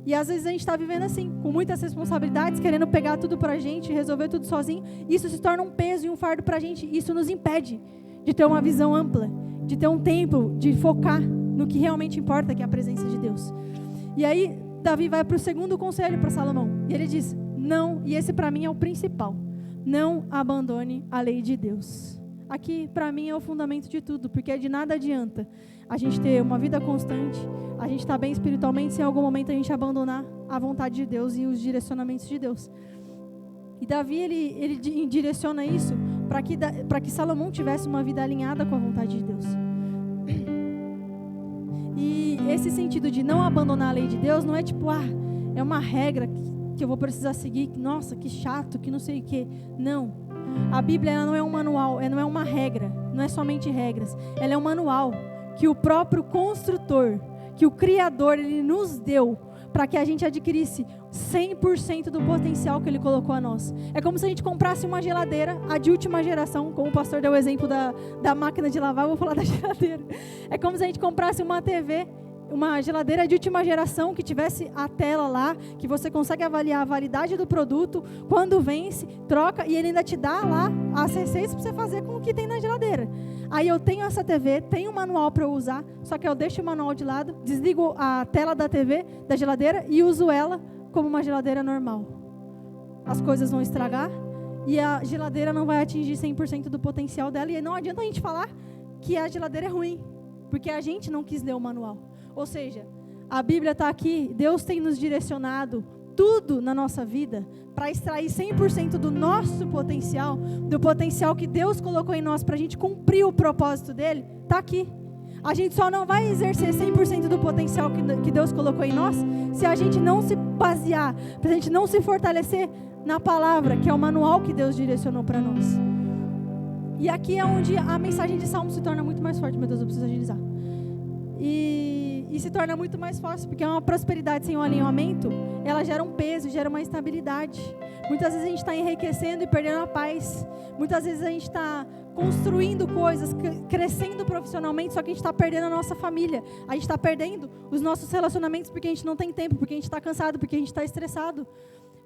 E às vezes a gente está vivendo assim, com muitas responsabilidades, querendo pegar tudo para a gente, resolver tudo sozinho. Isso se torna um peso e um fardo para a gente. Isso nos impede de ter uma visão ampla, de ter um tempo, de focar no que realmente importa, que é a presença de Deus. E aí, Davi vai para o segundo conselho para Salomão. E ele diz, não, e esse para mim é o principal, não abandone a lei de Deus. Aqui, para mim, é o fundamento de tudo, porque de nada adianta a gente ter uma vida constante, a gente estar bem espiritualmente, se em algum momento a gente abandonar a vontade de Deus e os direcionamentos de Deus. E Davi, ele direciona isso para que Salomão tivesse uma vida alinhada com a vontade de Deus. E esse sentido de não abandonar a lei de Deus não é tipo, é uma regra que eu vou precisar seguir, nossa, que chato, que não sei o quê. Não. A Bíblia ela não é um manual, ela não é uma regra, não é somente regras. Ela é um manual que o próprio construtor, que o Criador, Ele nos deu para que a gente adquirisse 100% do potencial que Ele colocou a nós. É como se a gente comprasse uma geladeira, a de última geração, como o pastor deu o exemplo da máquina de lavar, eu vou falar da geladeira. É como se a gente comprasse uma TV, uma geladeira de última geração, que tivesse a tela lá, que você consegue avaliar a validade do produto, quando vence, troca, e ele ainda te dá lá as receitas para você fazer com o que tem na geladeira. Aí eu tenho essa TV, tenho um manual para eu usar, só que eu deixo o manual de lado, desligo a tela da TV, da geladeira, e uso ela como uma geladeira normal. As coisas vão estragar, e a geladeira não vai atingir 100% do potencial dela, e não adianta a gente falar que a geladeira é ruim, porque a gente não quis ler o manual. Ou seja, a Bíblia está aqui, Deus tem nos direcionado tudo na nossa vida para extrair 100% do nosso potencial, do potencial que Deus colocou em nós para a gente cumprir o propósito dele, está aqui. A gente só não vai exercer 100% do potencial que Deus colocou em nós se a gente não se basear, se a gente não se fortalecer na palavra, que é o manual que Deus direcionou para nós. E aqui é onde a mensagem de Salmo se torna muito mais forte. Meu Deus, eu preciso agilizar. E se torna muito mais fácil, porque uma prosperidade sem um alinhamento, ela gera um peso, gera uma instabilidade. Muitas vezes a gente está enriquecendo e perdendo a paz. Muitas vezes a gente está construindo coisas, crescendo profissionalmente, só que a gente está perdendo a nossa família. A gente está perdendo os nossos relacionamentos porque a gente não tem tempo, porque a gente está cansado, porque a gente está estressado.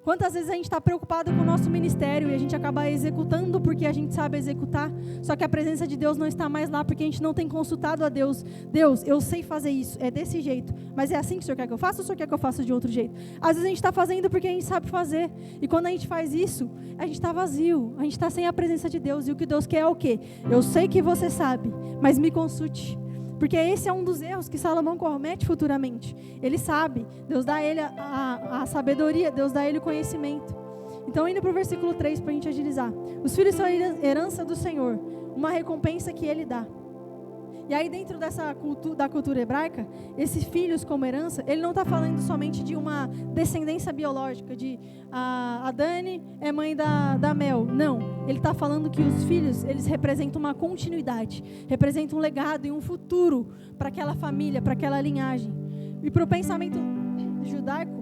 Quantas vezes a gente está preocupado com o nosso ministério e a gente acaba executando porque a gente sabe executar, só que a presença de Deus não está mais lá porque a gente não tem consultado a Deus. Deus, eu sei fazer isso, é desse jeito, mas é assim que o Senhor quer que eu faça ou o Senhor quer que eu faça de outro jeito? Às vezes a gente está fazendo porque a gente sabe fazer, e quando a gente faz isso, a gente está vazio, a gente está sem a presença de Deus, e o que Deus quer é o quê? Eu sei que você sabe, mas me consulte. Porque esse é um dos erros que Salomão comete futuramente. Ele sabe, Deus dá a ele a sabedoria, Deus dá a ele o conhecimento. Então, indo para o versículo 3 para a gente agilizar. Os filhos são a herança do Senhor, uma recompensa que Ele dá. E aí, dentro da cultura hebraica, esses filhos como herança, ele não está falando somente de uma descendência biológica, de a Dani é mãe da Mel. Não, ele está falando que os filhos, eles representam uma continuidade, representam um legado e um futuro para aquela família, para aquela linhagem. E para o pensamento judaico,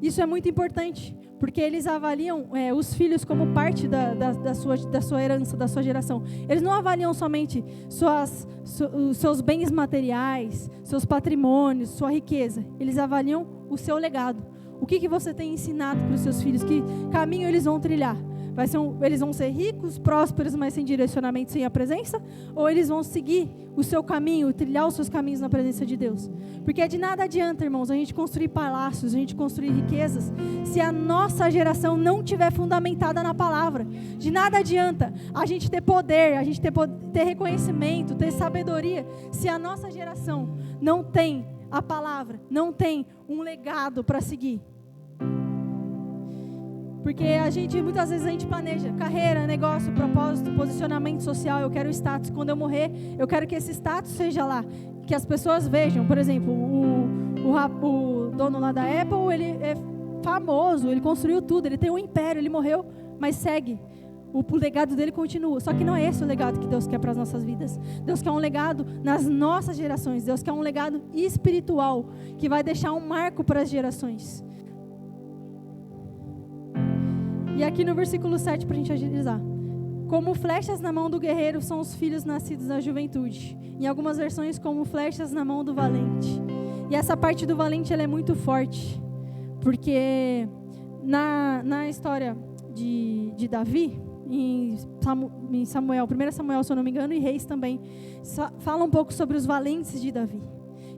isso é muito importante, porque eles avaliam os filhos como parte da sua herança, da sua geração. Eles não avaliam somente os seus bens materiais, seus patrimônios, sua riqueza. Eles avaliam o seu legado. O que você tem ensinado para os seus filhos? Que caminho eles vão trilhar? Eles vão ser ricos, prósperos, mas sem direcionamento, sem a presença? Ou eles vão seguir o seu caminho, trilhar os seus caminhos na presença de Deus? Porque de nada adianta, irmãos, a gente construir palácios, a gente construir riquezas, se a nossa geração não estiver fundamentada na palavra. De nada adianta a gente ter poder, a gente ter reconhecimento, ter sabedoria, se a nossa geração não tem a palavra, não tem um legado para seguir. Porque muitas vezes a gente planeja carreira, negócio, propósito, posicionamento social. Eu quero status. Quando eu morrer, eu quero que esse status seja lá, que as pessoas vejam. Por exemplo, o dono lá da Apple, ele é famoso, ele construiu tudo, ele tem um império, ele morreu, mas segue. O legado dele continua. Só que não é esse o legado que Deus quer para as nossas vidas. Deus quer um legado nas nossas gerações. Deus quer um legado espiritual, que vai deixar um marco para as gerações. E aqui no versículo 7, para a gente agilizar. Como flechas na mão do guerreiro são os filhos nascidos na juventude. Em algumas versões, como flechas na mão do valente. E essa parte do valente, ela é muito forte. Porque na história de Davi, em Samuel, 1 Samuel, se eu não me engano, e Reis também, fala um pouco sobre os valentes de Davi.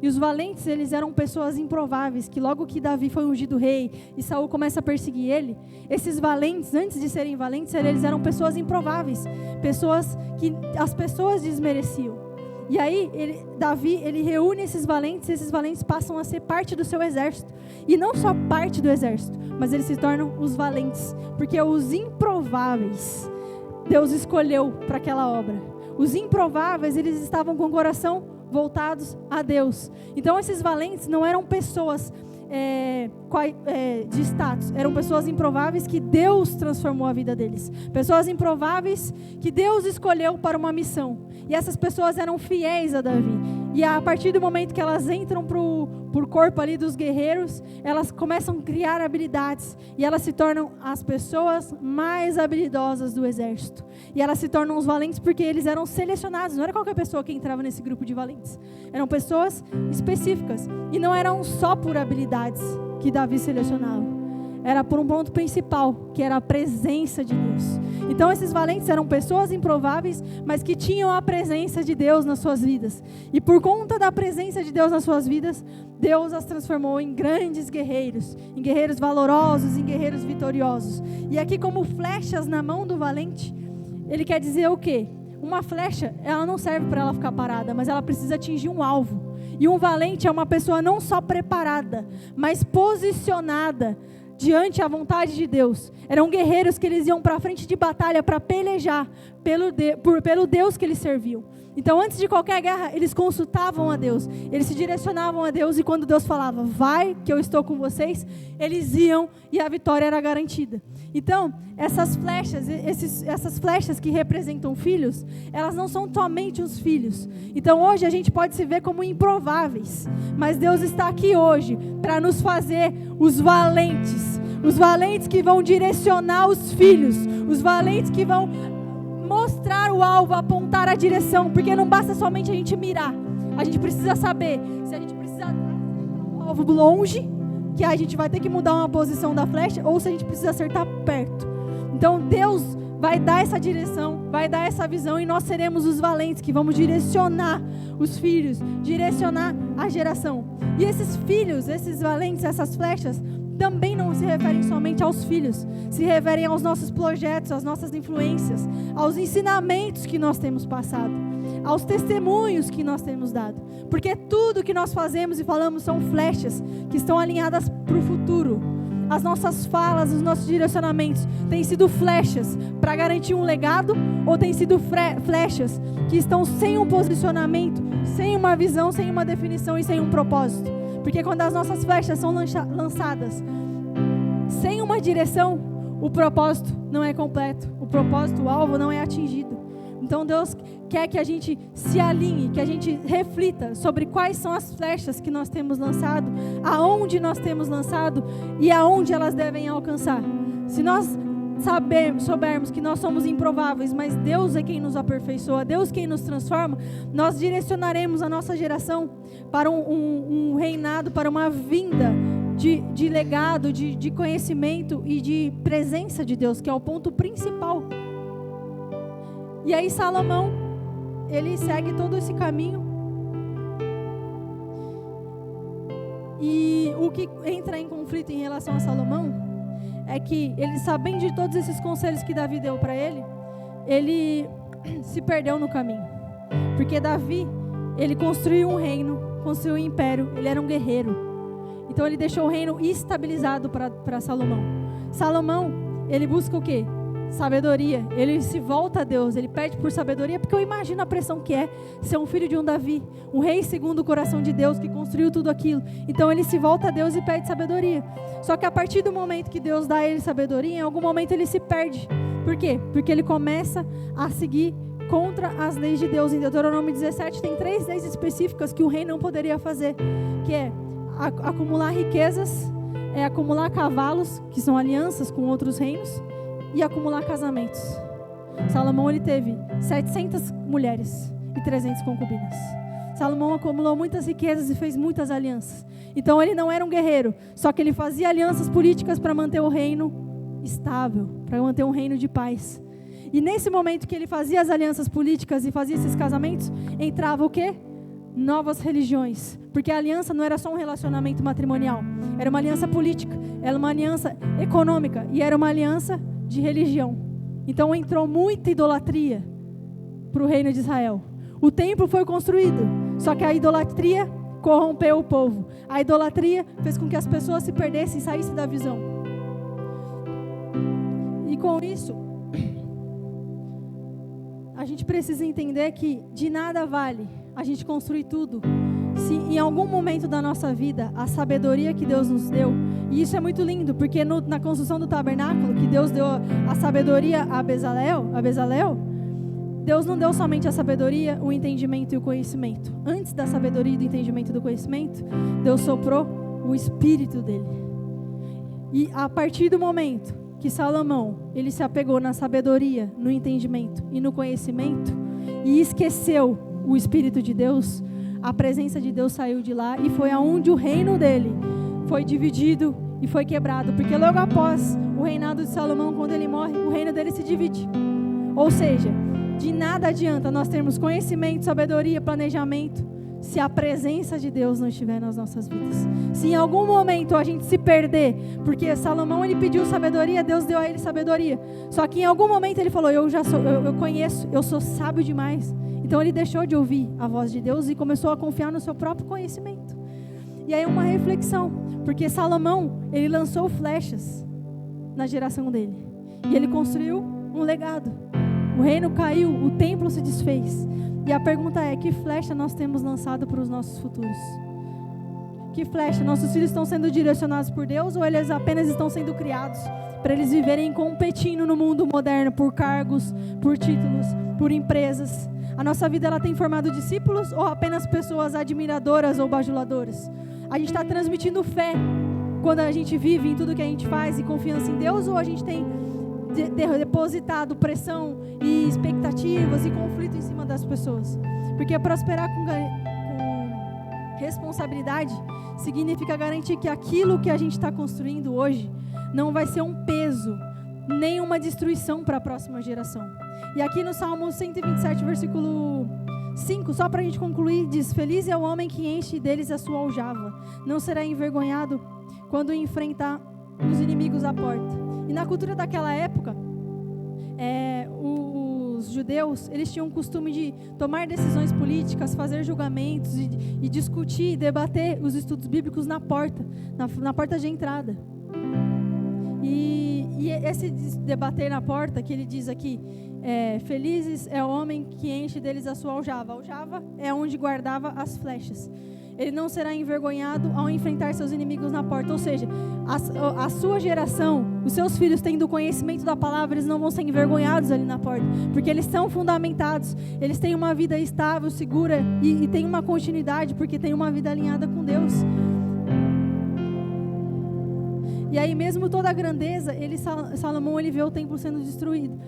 E os valentes, eles eram pessoas improváveis, que logo que Davi foi ungido rei e Saul começa a perseguir ele, esses valentes, antes de serem valentes, eles eram pessoas improváveis, pessoas que as pessoas desmereciam. E aí, Davi, ele reúne esses valentes passam a ser parte do seu exército. E não só parte do exército, mas eles se tornam os valentes, porque os improváveis, Deus escolheu para aquela obra. Os improváveis, eles estavam com o coração voltados a Deus. Então esses valentes não eram pessoas de status, eram pessoas improváveis que Deus transformou a vida deles, pessoas improváveis que Deus escolheu para uma missão, e essas pessoas eram fiéis a Davi. E a partir do momento que elas entram por corpo ali dos guerreiros, elas começam a criar habilidades. E elas se tornam as pessoas mais habilidosas do exército. E elas se tornam os valentes porque eles eram selecionados. Não era qualquer pessoa que entrava nesse grupo de valentes. Eram pessoas específicas. E não eram só por habilidades que Davi selecionava. Era por um ponto principal, que era a presença de Deus. Então esses valentes eram pessoas improváveis, mas que tinham a presença de Deus nas suas vidas. E por conta da presença de Deus nas suas vidas, Deus as transformou em grandes guerreiros, em guerreiros valorosos, em guerreiros vitoriosos. E aqui, como flechas na mão do valente, ele quer dizer o quê? Uma flecha, ela não serve para ela ficar parada, mas ela precisa atingir um alvo. E um valente é uma pessoa não só preparada, mas posicionada diante a vontade de Deus. Eram guerreiros que eles iam para a frente de batalha para pelejar pelo Deus que eles serviam. Então, antes de qualquer guerra, eles consultavam a Deus, eles se direcionavam a Deus, e quando Deus falava, vai que eu estou com vocês, eles iam e a vitória era garantida. Então, essas flechas que representam filhos, elas não são somente os filhos. Então, hoje a gente pode se ver como improváveis, mas Deus está aqui hoje para nos fazer os valentes que vão direcionar os filhos, os valentes que vão mostrar o alvo, apontar a direção, porque não basta somente a gente mirar, a gente precisa saber se a gente precisa acertar um alvo longe, que a gente vai ter que mudar uma posição da flecha, ou se a gente precisa acertar perto. Então Deus vai dar essa direção, vai dar essa visão, e nós seremos os valentes que vamos direcionar os filhos, direcionar a geração. E esses filhos, esses valentes, essas flechas, também não se referem somente aos filhos, se referem aos nossos projetos, às nossas influências, aos ensinamentos que nós temos passado, aos testemunhos que nós temos dado, porque tudo que nós fazemos e falamos são flechas que estão alinhadas para o futuro. As nossas falas, os nossos direcionamentos têm sido flechas para garantir um legado, ou têm sido flechas que estão sem um posicionamento, sem uma visão, sem uma definição e sem um propósito. Porque quando as nossas flechas são lançadas sem uma direção, o propósito não é completo, o propósito, o alvo não é atingido. Então Deus quer que a gente se alinhe, que a gente reflita sobre quais são as flechas que nós temos lançado, aonde nós temos lançado e aonde elas devem alcançar. Se nós soubermos que nós somos improváveis, mas Deus é quem nos aperfeiçoa, Deus quem nos transforma, nós direcionaremos a nossa geração para um reinado, para uma vinda de legado, de conhecimento e de presença de Deus, que é o ponto principal. E aí Salomão, ele segue todo esse caminho, e o que entra em conflito em relação a Salomão é que ele, sabendo de todos esses conselhos que Davi deu para ele, ele se perdeu no caminho. Porque Davi, ele construiu um reino, construiu um império, ele era um guerreiro. Então ele deixou o reino estabilizado para Salomão. Salomão, ele busca o quê? Sabedoria. Ele se volta a Deus, ele pede por sabedoria, porque eu imagino a pressão que é ser um filho de um Davi, um rei segundo o coração de Deus, que construiu tudo aquilo. Então ele se volta a Deus e pede sabedoria. Só que a partir do momento que Deus dá a ele sabedoria, em algum momento ele se perde. Por quê? Porque ele começa a seguir contra as leis de Deus. Em Deuteronômio 17 tem 3 leis específicas que o rei não poderia fazer, que é acumular riquezas, acumular cavalos, que são alianças com outros reinos, e acumular casamentos. Salomão, ele teve 700 mulheres e 300 concubinas. Salomão acumulou muitas riquezas e fez muitas alianças. Então ele não era um guerreiro, só que ele fazia alianças políticas para manter o reino estável, para manter um reino de paz. E nesse momento que ele fazia as alianças políticas e fazia esses casamentos, entrava o quê? Novas religiões. Porque a aliança não era só um relacionamento matrimonial, era uma aliança política, era uma aliança econômica e era uma aliança de religião. Então entrou muita idolatria para o reino de Israel. O templo foi construído, só que a idolatria corrompeu o povo. A idolatria fez com que as pessoas se perdessem e saíssem da visão. E com isso, a gente precisa entender que de nada vale a gente construir tudo se em algum momento da nossa vida a sabedoria que Deus nos deu, e isso é muito lindo, porque na construção do tabernáculo, que Deus deu a sabedoria a Bezalel, Deus não deu somente a sabedoria, o entendimento e o conhecimento. Antes da sabedoria, do entendimento e do conhecimento, Deus soprou o Espírito dele. E a partir do momento que Salomão, ele se apegou na sabedoria, no entendimento e no conhecimento, e esqueceu o Espírito de Deus, a presença de Deus saiu de lá e foi aonde o reino dele foi dividido e foi quebrado. Porque logo após o reinado de Salomão, quando ele morre, o reino dele se divide. Ou seja, de nada adianta nós termos conhecimento, sabedoria, planejamento, se a presença de Deus não estiver nas nossas vidas. Se em algum momento a gente se perder, porque Salomão ele pediu sabedoria, Deus deu a ele sabedoria. Só que em algum momento ele falou, eu conheço, eu sou sábio demais. Então ele deixou de ouvir a voz de Deus e começou a confiar no seu próprio conhecimento. E aí uma reflexão, porque Salomão, ele lançou flechas na geração dele. E ele construiu um legado. O reino caiu, o templo se desfez. E a pergunta é, que flecha nós temos lançado para os nossos futuros? Que flecha? Nossos filhos estão sendo direcionados por Deus ou eles apenas estão sendo criados para eles viverem competindo no mundo moderno por cargos, por títulos, por empresas? A nossa vida ela tem formado discípulos ou apenas pessoas admiradoras ou bajuladoras? A gente está transmitindo fé quando a gente vive em tudo que a gente faz e confiança em Deus, ou a gente tem depositado pressão e expectativas e conflito em cima das pessoas? Porque prosperar com responsabilidade significa garantir que aquilo que a gente está construindo hoje não vai ser um peso, nem uma destruição para a próxima geração. E aqui no Salmo 127, versículo 5, só para a gente concluir, diz: feliz é o homem que enche deles a sua aljava, não será envergonhado quando enfrentar os inimigos à porta. E na cultura daquela época, os judeus, eles tinham o costume de tomar decisões políticas, fazer julgamentos e discutir, debater os estudos bíblicos na porta de entrada. E esse debater na porta, que ele diz aqui, felizes é o homem que enche deles a sua aljava. A aljava é onde guardava as flechas. Ele não será envergonhado ao enfrentar seus inimigos na porta. Ou seja, a sua geração, os seus filhos tendo conhecimento da palavra, eles não vão ser envergonhados ali na porta, porque eles são fundamentados, eles têm uma vida estável, segura e têm uma continuidade, porque têm uma vida alinhada com Deus. E aí mesmo toda a grandeza, Salomão ele vê o templo sendo destruído.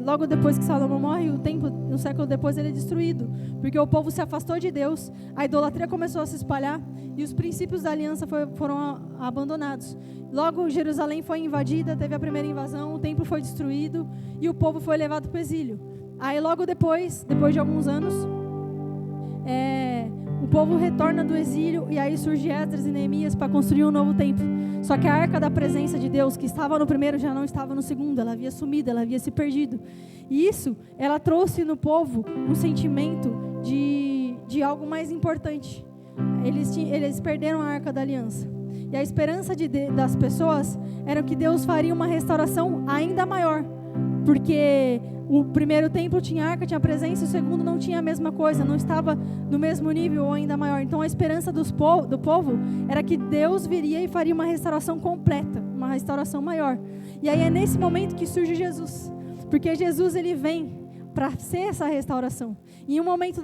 Logo depois que Salomão morre, o templo, um século depois, ele é destruído. Porque o povo se afastou de Deus, a idolatria começou a se espalhar e os princípios da aliança foram abandonados. Logo Jerusalém foi invadida, teve a primeira invasão, o templo foi destruído e o povo foi levado para o exílio. Aí logo depois de alguns anos, o povo retorna do exílio e aí surge Esdras e Neemias para construir um novo templo. Só que a arca da presença de Deus, que estava no primeiro, já não estava no segundo. Ela havia sumido, ela havia se perdido. E isso, ela trouxe no povo um sentimento de algo mais importante. Eles perderam a arca da aliança. E a esperança das pessoas era que Deus faria uma restauração ainda maior. Porque o primeiro templo tinha arca, tinha presença, e o segundo não tinha a mesma coisa, não estava no mesmo nível ou ainda maior. Então a esperança do povo era que Deus viria e faria uma restauração completa, uma restauração maior. E aí é nesse momento que surge Jesus, porque Jesus ele vem para ser essa restauração. E em um momento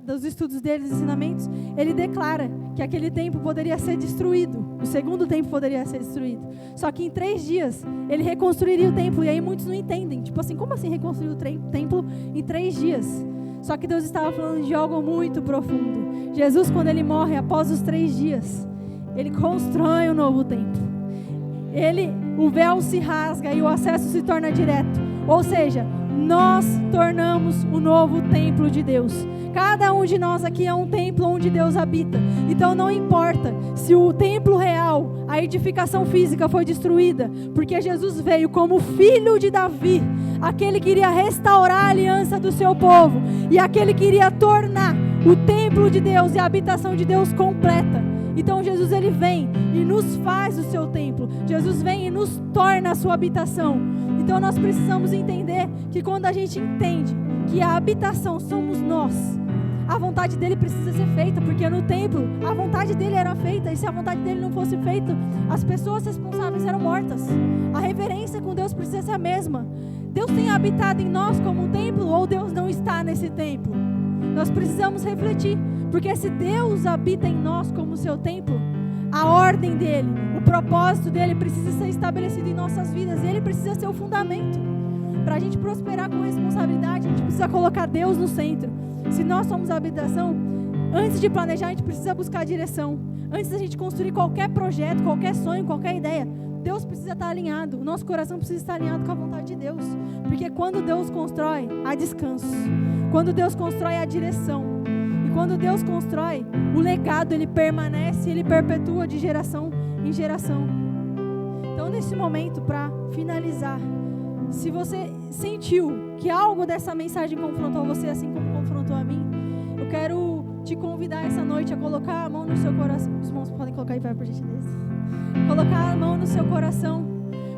dos estudos dele, dos ensinamentos, ele declara que aquele templo poderia ser destruído, o segundo templo poderia ser destruído. Só que em 3 dias ele reconstruiria o templo. E aí muitos não entendem, tipo assim, como assim reconstruir o templo em 3 dias? Só que Deus estava falando de algo muito profundo. Jesus, quando ele morre após os 3 dias, ele constrói um novo templo. O véu se rasga e o acesso se torna direto. Ou seja, nós tornamos o novo templo de Deus. Cada um de nós aqui é um templo onde Deus habita. Então não importa se o templo real, a edificação física foi destruída, porque Jesus veio como filho de Davi, aquele que iria restaurar a aliança do seu povo e aquele que iria tornar o templo de Deus e a habitação de Deus completa. Então Jesus ele vem e nos faz o seu templo. Jesus vem e nos torna a sua habitação. Então nós precisamos entender que quando a gente entende que a habitação somos nós, a vontade dele precisa ser feita, porque no templo a vontade dele era feita, e se a vontade dele não fosse feita, as pessoas responsáveis eram mortas. A reverência com Deus precisa ser a mesma. Deus tem habitado em nós como um templo ou Deus não está nesse templo? Nós precisamos refletir, porque se Deus habita em nós como seu templo, a ordem dele, o propósito dele precisa ser estabelecido em nossas vidas, ele precisa ser o fundamento. Para a gente prosperar com responsabilidade, a gente precisa colocar Deus no centro. Se nós somos a habitação, antes de planejar, a gente precisa buscar a direção. Antes da gente construir qualquer projeto, qualquer sonho, qualquer ideia, Deus precisa estar alinhado. O nosso coração precisa estar alinhado com a vontade de Deus. Porque quando Deus constrói, há descanso. Quando Deus constrói, há direção. E quando Deus constrói, o legado, ele permanece, ele perpetua de geração em geração. Então, nesse momento, para finalizar, se você sentiu que algo dessa mensagem confrontou você, assim como confrontou a mim, eu quero te convidar essa noite a colocar a mão no seu coração. Os irmãos podem colocar em pé, por gentileza. Colocar a mão no seu coração,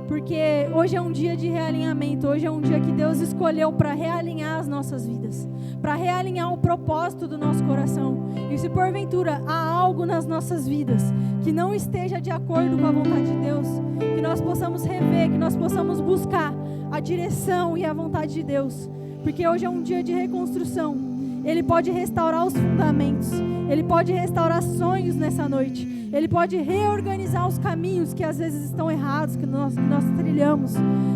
porque hoje é um dia de realinhamento. Hoje é um dia que Deus escolheu para realinhar as nossas vidas, para realinhar o propósito do nosso coração. E se porventura há algo nas nossas vidas que não esteja de acordo com a vontade de Deus, que nós possamos rever, que nós possamos buscar a direção e a vontade de Deus, porque hoje é um dia de reconstrução. Ele pode restaurar os fundamentos, Ele pode restaurar sonhos nessa noite, Ele pode reorganizar os caminhos que às vezes estão errados, que nós trilhamos.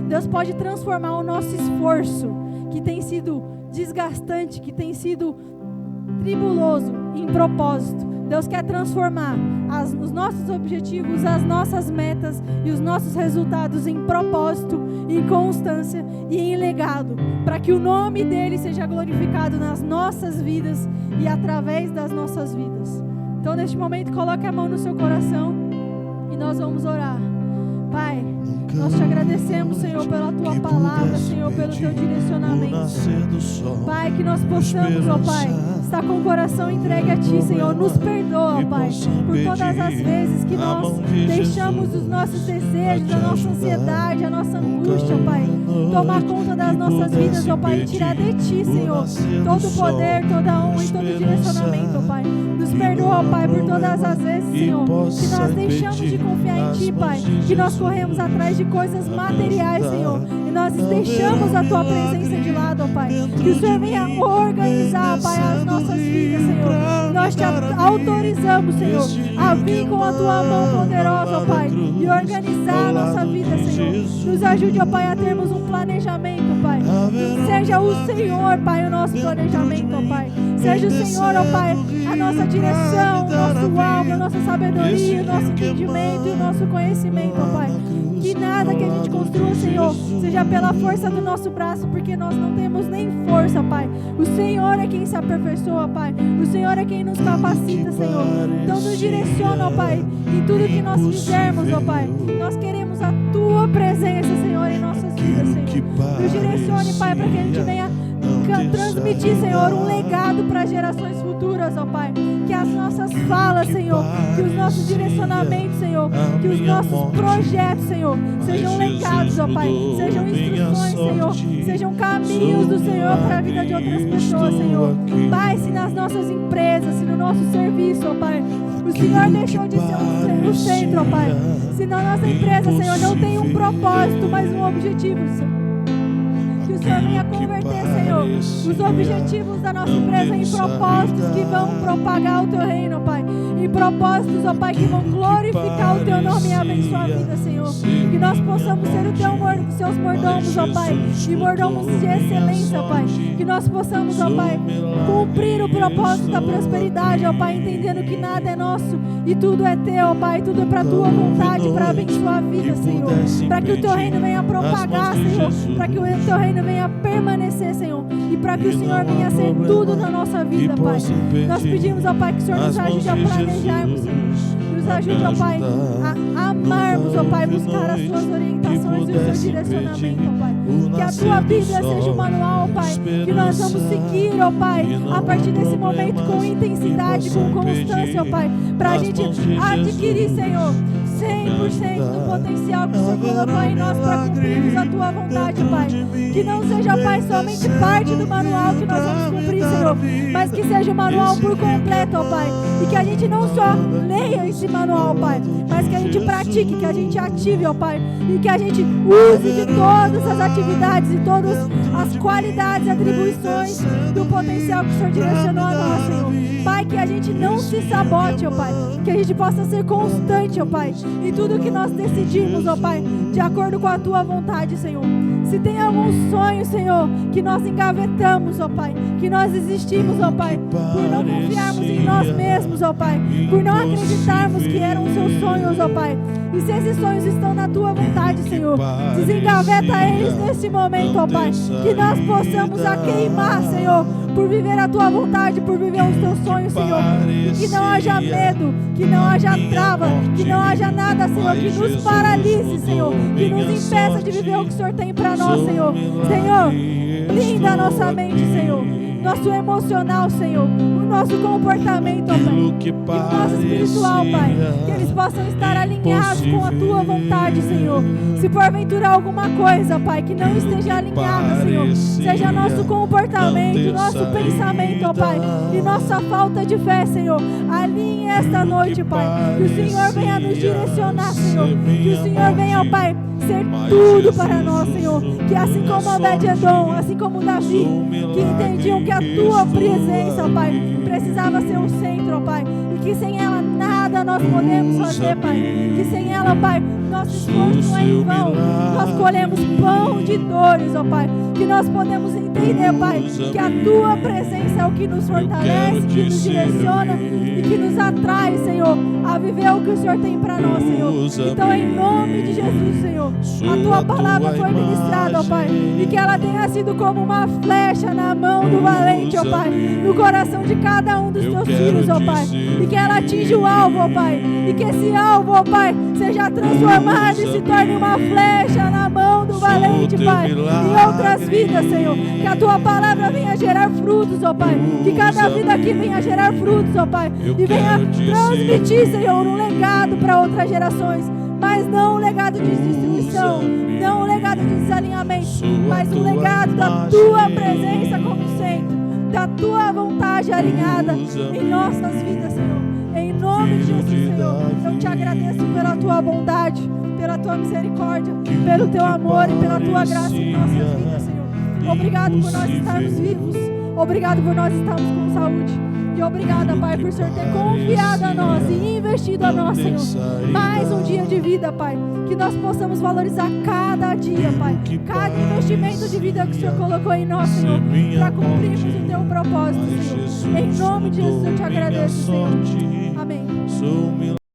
Deus pode transformar o nosso esforço, que tem sido desgastante, que tem sido tribuloso, em propósito. Deus quer transformar os nossos objetivos, as nossas metas e os nossos resultados em propósito, em constância e em legado, para que o nome dele seja glorificado nas nossas vidas e através das nossas vidas. Então, neste momento, coloque a mão no seu coração e nós vamos orar. Pai, nós te agradecemos, Senhor, pela Tua palavra, Senhor, pelo Teu direcionamento. Pai, que nós possamos, ó Pai, estar com o coração entregue a Ti, Senhor. Nos perdoa, ó Pai, por todas as vezes que nós deixamos os nossos desejos, a nossa ansiedade, a nossa angústia, ó Pai, tomar conta das nossas vidas, ó Pai, e tirar de Ti, Senhor, todo o poder, toda a honra e todo o direcionamento, ó Pai. Nos perdoa, ó Pai, por todas as vezes, Senhor, que nós deixamos de confiar em Ti, Pai, que nós corremos atrás de coisas materiais, Senhor, e nós deixamos a Tua presença de lado, ó Pai. Que o Senhor venha organizar, Pai, as nossas vidas, Senhor. Nós te autorizamos, Senhor, a vir com a Tua mão poderosa, ó Pai, e organizar a nossa vida, Senhor. Nos ajude, ó Pai, a termos um planejamento, Pai. Seja o Senhor, Pai, o nosso planejamento, ó Pai. Seja o Senhor, ó Pai, a nossa direção, o nosso alvo, a nossa sabedoria, o nosso entendimento e o nosso conhecimento, ó Pai. Que nada que a gente construa, Senhor, seja pela força do nosso braço, porque nós não temos nem força, Pai. O Senhor é quem se aperfeiçoa, Pai. O Senhor é quem nos capacita, Senhor. Então nos direciona, ó Pai, em tudo que nós fizermos, ó Pai. Nós queremos a Tua presença, Senhor, em nossas vidas, Senhor. Nos direcione, Pai, para que a gente venha transmitir, Senhor, um legado para gerações futuras, ó Pai. Que as nossas falas, Senhor, que os nossos direcionamentos, Senhor, que os nossos projetos, Senhor, sejam legados, ó Pai, sejam instruções, Senhor, sejam caminhos do Senhor para a vida de outras pessoas, Senhor. Pai, se nas nossas empresas, se no nosso serviço, ó Pai, o Senhor deixou de ser o centro, ó Pai. Se na nossa empresa, Senhor, não tem um propósito, mas um objetivo, Senhor. Que o Senhor venha converter, Senhor, os objetivos da nossa empresa em propósitos que vão propagar o Teu reino, Pai. Em propósitos, ó Pai, que vão glorificar o Teu nome e abençoar a vida, Senhor. Que nós possamos ser Seus mordomos, ó Pai, e mordomos de excelência, Pai. Que nós possamos, ó Pai, cumprir o propósito da prosperidade, ó Pai, entendendo que nada é nosso e tudo é Teu, ó Pai. Tudo é para a Tua vontade, para abençoar a vida, Senhor. Para que o Teu reino venha propagar, Senhor. Para que o Teu reino venha permanecer, Senhor. E para que o Senhor venha ser tudo na nossa vida, Pai. Nós pedimos, ó Pai, que o Senhor nos ajude a planejarmos, Senhor. Nos ajude, ó Pai, a amarmos, ó Pai, buscar as Suas orientações e o Seu direcionamento, ó Pai. Que a Tua Bíblia seja o manual, ó Pai, que nós vamos seguir, ó Pai, a partir desse momento com intensidade, com constância, ó Pai, para a gente adquirir, Senhor, 100% do potencial que o Senhor colocou em nós para cumprirmos a Tua vontade, Pai. Que não seja, Pai, somente parte do manual que nós vamos cumprir, Senhor, mas que seja o manual por completo, ó Pai. E que a gente não só leia esse manual, Pai, mas que a gente pratique, que a gente ative, ó Pai. E que a gente use de todas as atividades e todas as qualidades e atribuições do potencial que o Senhor direcionou a nós, Senhor. Pai, que a gente não se sabote, ó Pai. Que a gente possa ser constante, ó Pai, em tudo que nós decidimos, ó Pai, de acordo com a Tua vontade, Senhor. Se tem algum sonho, Senhor, que nós engavetamos, ó Pai, que nós desistimos, ó Pai, por não confiarmos em nós mesmos, ó Pai, por não acreditarmos que eram os Seus sonhos, ó Pai. E se esses sonhos estão na Tua vontade, Senhor, desengaveta eles nesse momento, ó Pai. Que nós possamos a queimar, Senhor, por viver a Tua vontade, por viver os Teus sonhos, Senhor. E que não haja medo, que não haja trava, que não haja nada, Senhor, que nos paralise, Senhor, que nos impeça de viver o que o Senhor tem para nós, Senhor. Senhor, blinda a nossa mente, Senhor, nosso emocional, Senhor, o nosso comportamento, ó Pai, e o nosso espiritual, Pai, que eles possam estar alinhados com a Tua vontade, Senhor. Se porventura alguma coisa, Pai, que não esteja alinhada, Senhor, seja nosso comportamento, nosso pensamento, ó Pai, e nossa falta de fé, Senhor, alinhe esta noite, Pai, que o Senhor venha nos direcionar, Senhor, que o Senhor venha, ó Pai, ser tudo para nós, Senhor. Que assim como Obed-Edom, assim como Davi, que entendiam que a Tua presença, Pai, precisava ser o centro, Pai, e que sem ela nada nós podemos fazer, Pai. Que sem ela, Pai, nosso esforço não é em vão. Nós colhemos pão de dores, ó Pai. Que nós podemos entender, Pai, que a Tua presença é o que nos fortalece, que nos direciona e que nos atrai, Senhor, a viver o que o Senhor tem para nós, Senhor. Então, em nome de Jesus, Senhor, a Tua palavra foi ministrada, ó Pai, e que ela tenha sido como uma flecha na mão do valente, ó Pai, no coração de cada um dos Teus filhos, ó Pai, e que ela atinja o alvo, ó Pai, e que esse alvo, ó Pai, seja transformado e se torne uma flecha na mão do valente, Pai, em outras vidas, Senhor. Que a Tua palavra venha gerar frutos, ó Pai, que cada vida aqui venha gerar frutos, ó Pai, e venha transmitir, Senhor, um legado para outras gerações, mas não um legado de destruição, não um legado de desalinhamento, mas um legado da Tua presença como centro, da Tua vontade alinhada em nossas vidas, Senhor. Em nome de Jesus, Senhor, eu Te agradeço pela Tua bondade, pela Tua misericórdia, pelo Teu amor e pela Tua graça em nossas vidas, Senhor. Obrigado por nós estarmos vivos, obrigado por nós estarmos com saúde. E obrigada, Pai, por o Senhor ter confiado a nós e investido a nós, Senhor. Mais um dia de vida, Pai. Que nós possamos valorizar cada dia, Pai. Cada investimento de vida que o Senhor colocou em nós, Senhor. Para cumprirmos o Teu propósito, Senhor. Em nome de Jesus eu Te agradeço, Senhor. Amém.